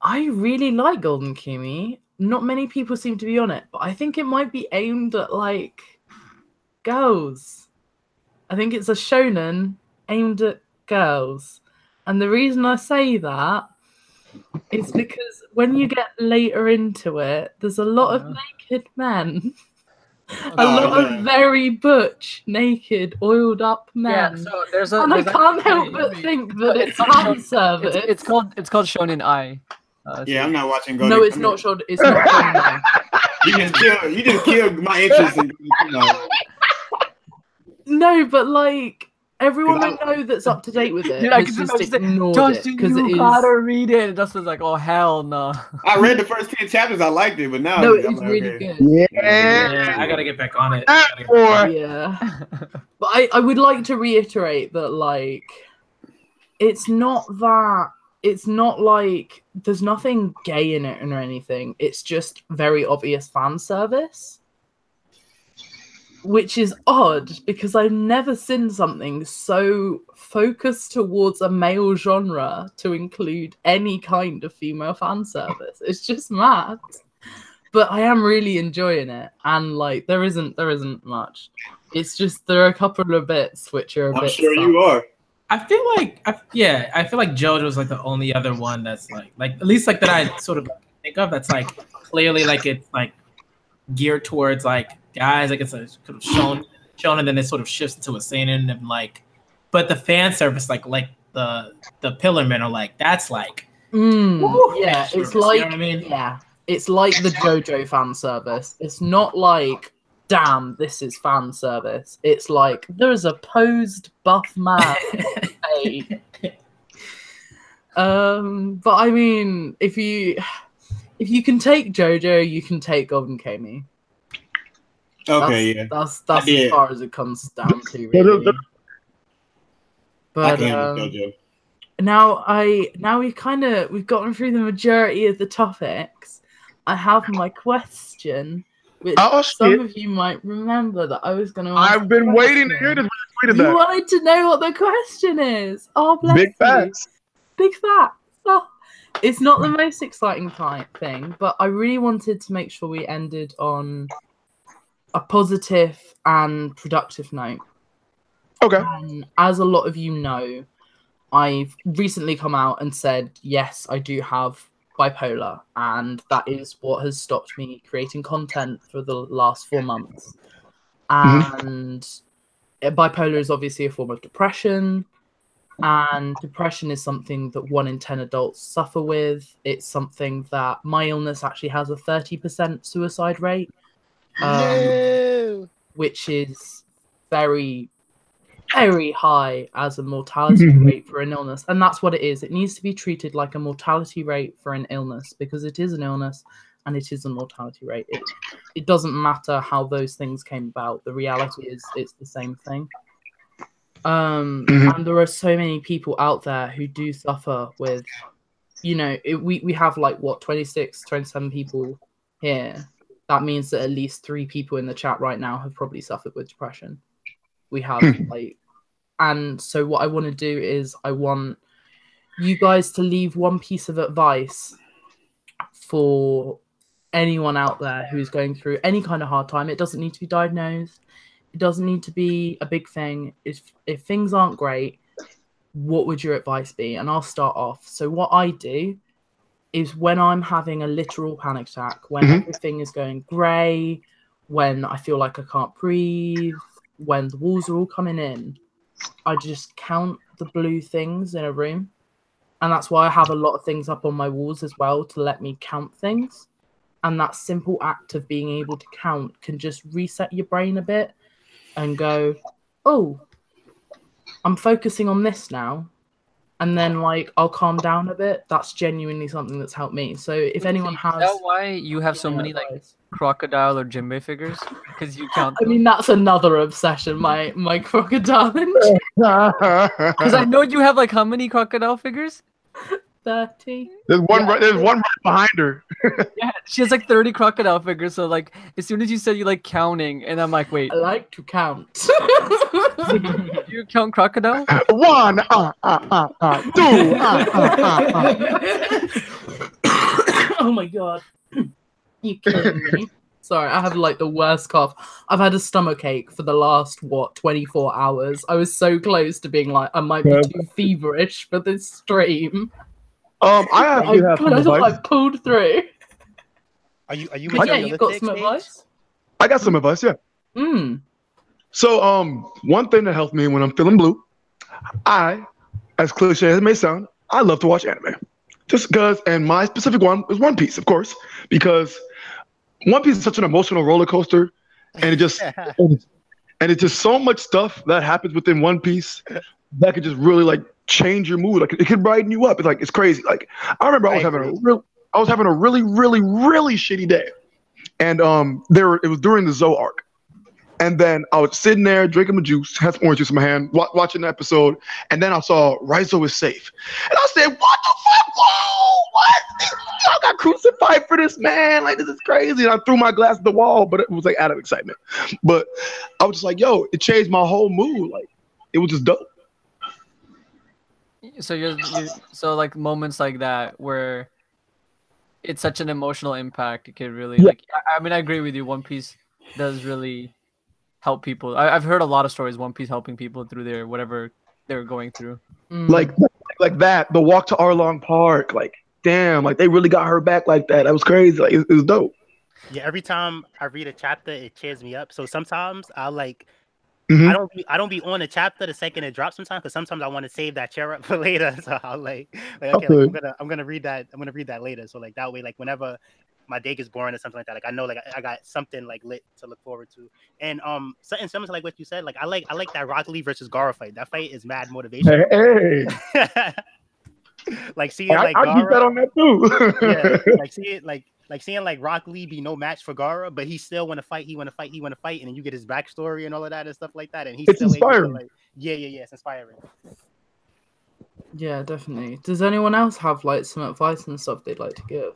I really like Golden Kimi. Not many people seem to be on it, but I think it might be aimed at like girls. I think it's a shonen aimed at girls. And the reason I say that is because when you get later into it, there's a lot of naked men. A lot of very butch, naked, oiled up men. Yeah, so there's a. And I can't help but think that it's fan service. It's called Shonen Ai. Yeah, I'm not watching Golden. No, it's not shonen. It's not shonen. You just killed my interest in. No, but like everyone I know that's up to date with it Dude, I has can just ignored it because it is. gotta read it. Dustin's like, oh hell no. I read the first 10 chapters. I liked it, but now No, I'm it's like, really okay. good. Yeah, I gotta get back on it. Yeah, but I would like to reiterate that like it's not like there's nothing gay in it or anything. It's just very obvious fan service. Which is odd because I've never seen something so focused towards a male genre to include any kind of female fan service. It's just mad. But I am really enjoying it, and like there isn't much. It's just there are a couple of bits which are a bit. I'm sure sus. you are. I feel like JoJo's like the only other one that's like at least like that I sort of think of that's like clearly like it's like geared towards like guys, like it's a sort of shown and then it sort of shifts into a seinen and like, but the fan service like the Pillar Men are like that's like yeah, it's like you know what I mean? Yeah, it's like the JoJo fan service. It's not like damn this is fan service. It's like there's a posed buff man. But I mean, if you can take JoJo, you can take Golden Kimi. Okay, that's as far as it comes down to, really. But now we've gotten through the majority of the topics. I have my question, which some of you might remember that I was going to ask. I've been waiting to hear this. You wanted to know what the question is. Oh, bless Big facts. Big facts. Oh. It's not the most exciting thing, but I really wanted to make sure we ended on a positive and productive note. Okay. And as a lot of you know, I've recently come out and said, yes, I do have bipolar, and that is what has stopped me creating content for the last 4 months. And bipolar is obviously a form of depression, and depression is something that 1 in 10 adults suffer with. It's something that my illness actually has a 30% suicide rate, which is very, very high as a mortality rate for an illness. And that's what it is. It needs to be treated like a mortality rate for an illness because it is an illness and it is a mortality rate. It doesn't matter how those things came about. The reality is it's the same thing. And there are so many people out there who do suffer with, we have like 26, 27 people here. That means that at least 3 people in the chat right now have probably suffered with depression. We have and so what I want to do is I want you guys to leave one piece of advice for anyone out there who's going through any kind of hard time. It doesn't need to be diagnosed. It doesn't need to be a big thing. If things aren't great, what would your advice be? And I'll start off. So what I do is when I'm having a literal panic attack, when everything is going grey, when I feel like I can't breathe, when the walls are all coming in, I just count the blue things in a room. And that's why I have a lot of things up on my walls as well, to let me count things. And that simple act of being able to count can just reset your brain a bit and go, oh, I'm focusing on this now. And then, like, I'll calm down a bit. That's genuinely something that's helped me. So if anyone has... Is that why you have so many, like, crocodile or Jinbei figures? Because you count them? I mean, that's another obsession, my crocodile. Because I know you have, like, how many crocodile figures? 30. There's one right behind her. Yeah, she has like 30 crocodile figures. So like, as soon as you said you like counting, and I'm like, wait, I like to count. Do you count crocodile? 1, 2, Oh my god, you killing me. Sorry, I have like the worst cough. I've had a stomachache for the last 24 hours. I was so close to being like, I might be too feverish for this stream. I pulled through. Are you Yeah, you got some advice? I got some advice, yeah. So one thing that helps me when I'm feeling blue, as cliche as it may sound, I love to watch anime. Just because, and my specific one is One Piece, of course, because One Piece is such an emotional roller coaster, and it just and it's just so much stuff that happens within One Piece that could just really like change your mood. Like it could brighten you up. It's like, it's crazy. Like I remember I was having a really shitty day, and it was during the Zoe arc, and then I was sitting there drinking my juice, had some orange juice in my hand, watching the episode, and then I saw Raizo is safe, and I said, "What the fuck? Whoa! What? I got crucified for this, man! Like this is crazy!" And I threw my glass at the wall, but it was like out of excitement. But I was just like, "Yo!" It changed my whole mood. Like it was just dope. So so like moments like that where it's such an emotional impact, it could really like. I mean, I agree with you. One Piece does really help people. I've heard a lot of stories. One Piece helping people through their whatever they're going through. Like that. The walk to Arlong Park. Like damn. Like they really got her back like that. That was crazy. Like it was dope. Yeah. Every time I read a chapter, it cheers me up. So sometimes I'll like. Mm-hmm. I don't be on a chapter the second it drops sometimes, because sometimes I want to save that cheer up for later. So I'll like okay, like, I'm gonna read that later. So like that way, like whenever my day gets boring or something like that, like I know like I got something like lit to look forward to. And something like what you said, like I like that Rock Lee versus Gara fight. That fight is mad motivation. Hey. Like seeing like I keep that on that too. Yeah, like see it like seeing like Rock Lee be no match for Gara, but he still want to fight. He want to fight, and then you get his backstory and all of that and stuff like that. And he's still inspiring. Able to, like, yeah, it's inspiring. Yeah, definitely. Does anyone else have like some advice and stuff they'd like to give?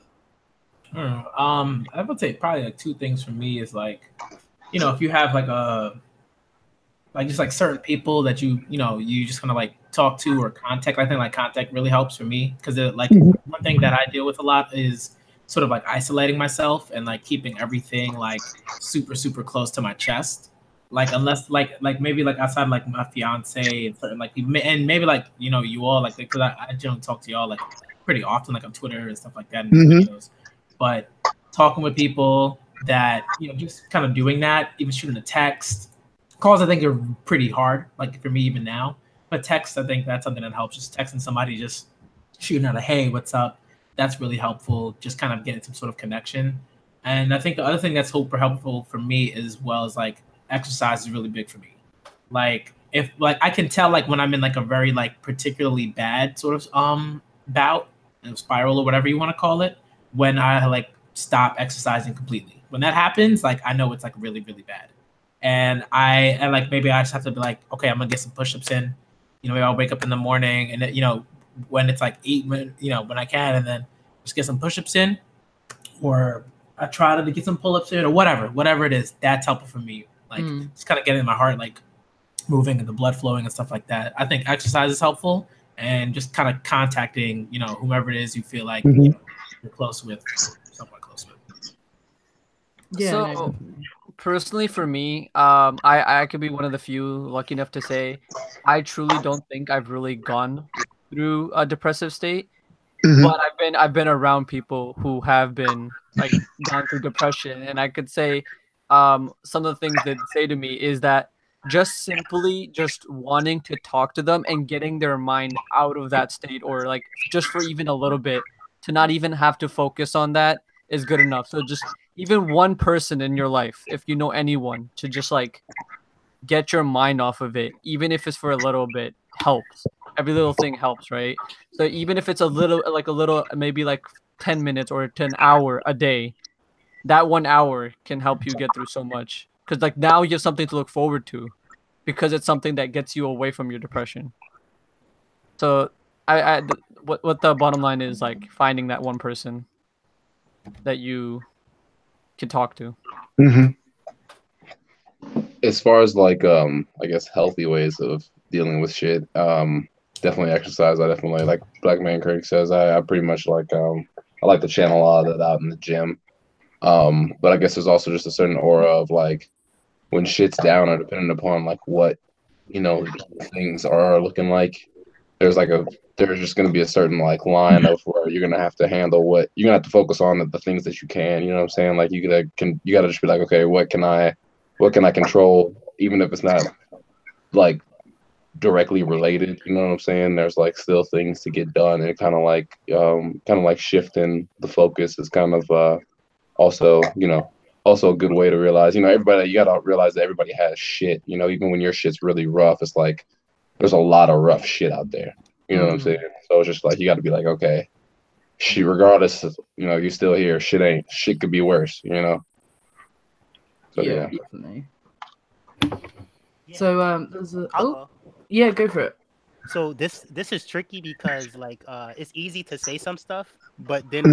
I would say probably like two things for me is like, you know, if you have like just like certain people that you just kind of like talk to or contact. I think like contact really helps for me, because like one thing that I deal with a lot is sort of like isolating myself and like keeping everything like super, super close to my chest. Like unless like maybe like outside like my fiance and certain like people, and maybe like you all like, because I generally talk to y'all like pretty often like on Twitter and stuff like that and videos. But talking with people that just kind of doing that, even shooting a text. Calls I think are pretty hard, like for me even now. But text, I think that's something that helps. Just texting somebody, just shooting out a hey, what's up? That's really helpful. Just kind of getting some sort of connection. And I think the other thing that's super helpful for me as well is like exercise is really big for me. Like if like I can tell like when I'm in like a very like particularly bad sort of bout, spiral or whatever you want to call it, when I like stop exercising completely. When that happens, like I know it's like really, really bad. And like maybe I just have to be like, okay, I'm gonna get some push-ups in. Maybe I'll wake up in the morning and when it's like 8 minutes, when I can, and then just get some push-ups in, or I try to get some pull-ups in, or whatever it is. That's helpful for me. Like just kind of getting my heart like moving and the blood flowing and stuff like that. I think exercise is helpful, and just kind of contacting whomever it is you feel like you're close with, somewhat close with. Yeah. So personally for me, I could be one of the few lucky enough to say I truly don't think I've really gone through a depressive state. Mhm. But I've been around people who have been like gone through depression, and I could say some of the things that say to me is that just simply just wanting to talk to them and getting their mind out of that state, or like just for even a little bit, to not even have to focus on that is good enough. So just even one person in your life, if you know anyone, to just like get your mind off of it, even if it's for a little bit, helps. Every little thing helps, right? So even if it's a little, maybe like 10 minutes or 10 hour a day, that 1 hour can help you get through so much. Because like now you have something to look forward to, because it's something that gets you away from your depression. So what the bottom line is, like finding that one person that you can talk to. Mhm. As far as like I guess healthy ways of dealing with shit, definitely exercise. I definitely, like Black Man Craig says, I pretty much like I like to channel a lot of that out in the gym. But I guess there's also just a certain aura of like when shit's down, or depending upon like what, you know, things are looking like, there's just gonna be a certain like line of where you're gonna have to handle what you're gonna have to focus on the things that you can, you know what I'm saying? Like you gotta just be like, okay, what can I control, even if it's not like directly related, you know what I'm saying? There's like still things to get done, and kind of like shifting the focus is kind of also, you know, also a good way to realize, you gotta realize that everybody has shit, you know, even when your shit's really rough, it's like there's a lot of rough shit out there. You know what I'm saying? So it's just like you gotta be like, okay, shit, regardless of, you know, you're still here, shit could be worse, you know? So yeah. Definitely. Yeah. So there's a I'll go. yeah, go for it. So this is tricky because like it's easy to say some stuff, but then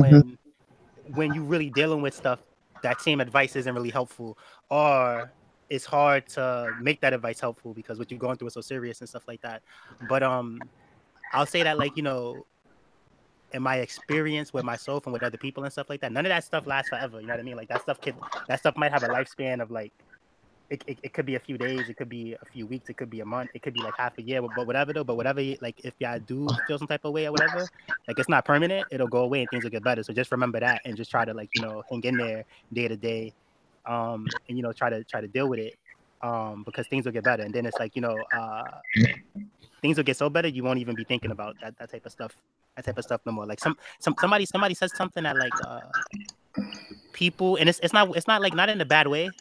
when you really dealing with stuff, that same advice isn't really helpful, or it's hard to make that advice helpful because what you're going through is so serious and stuff like that. But I'll say that, like, you know, in my experience with myself and with other people and stuff like that, none of that stuff lasts forever. You know what I mean? Like that stuff might have a lifespan of like it could be a few days, it could be a few weeks, it could be a month, it could be like half a year, but whatever though. But whatever, like if y'all do feel some type of way or whatever, like it's not permanent, it'll go away and things will get better. So just remember that and just try to, like, you know, hang in there day to day, and you know, try to deal with it, because things will get better. And then it's like, you know, things will get so better you won't even be thinking about that type of stuff no more. Like somebody says something that like people, and it's not like, not in a bad way.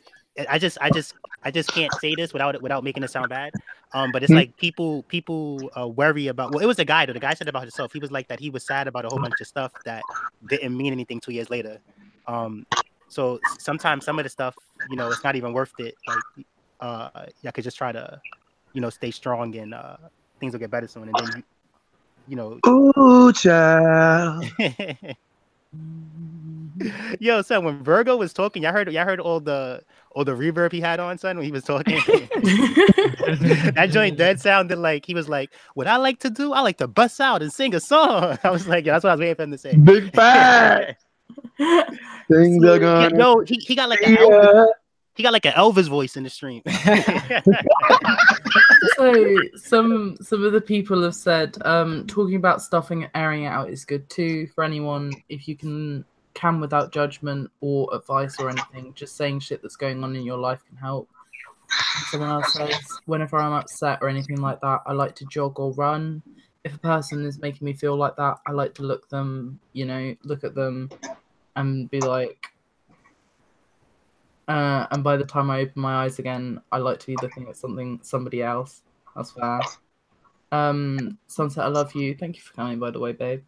I just can't say this without making it sound bad. But it's like people worry about. Well, it was a guy though. The guy said about himself. He was like that. He was sad about a whole bunch of stuff that didn't mean anything 2 years later. So sometimes some of the stuff, you know, it's not even worth it. Like, y'all could just try to, you know, stay strong, and things will get better soon. And then you know. Ooh, child. Yo, son, when Virgo was talking, y'all heard all the reverb he had on, son, when he was talking. That joint dead sounded like he was like, "What I like to do, I like to bust out and sing a song." I was like, yeah, that's what I was waiting for him to say. Big fat. Things are gonna. Yo, he got like an Elvis. He got like an Elvis voice in the stream. So some of the people have said talking about stuffing and airing it out is good too for anyone. If you can without judgment or advice or anything, just saying shit that's going on in your life can help. Someone else says, whenever I'm upset or anything like that, I like to jog or run. If a person is making me feel like that, I like to look at them and be like, and by the time I open my eyes again, I like to be looking at somebody else. That's fair. Sunset, I love you. Thank you for coming, by the way, babe.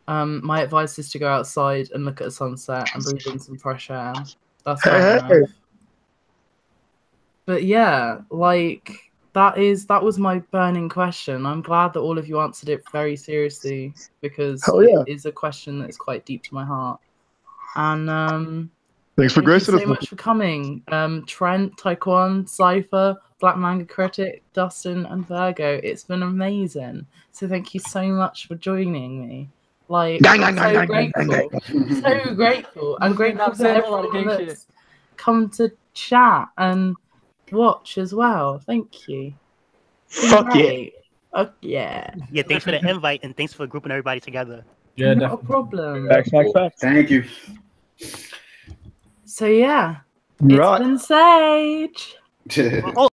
My advice is to go outside and look at a sunset and breathe in some fresh air. That's fair enough. But yeah, like that was my burning question. I'm glad that all of you answered it very seriously, because it is a question that is quite deep to my heart. And thanks for gracing us. Thank you so much for coming. Trent, Taekwon, Cypher, Black Manga Critic, Dustin, and Virgo. It's been amazing. So thank you so much for joining me. Like, so grateful. So grateful. I'm grateful for everyone that's come to chat and watch as well. Thank you. Fuck yeah. Great. Oh, yeah. Yeah, thanks for the invite and thanks for grouping everybody together. Yeah, Not a definitely. problem. Facts. Thank you. So yeah, Right. it's been Sage. Oh,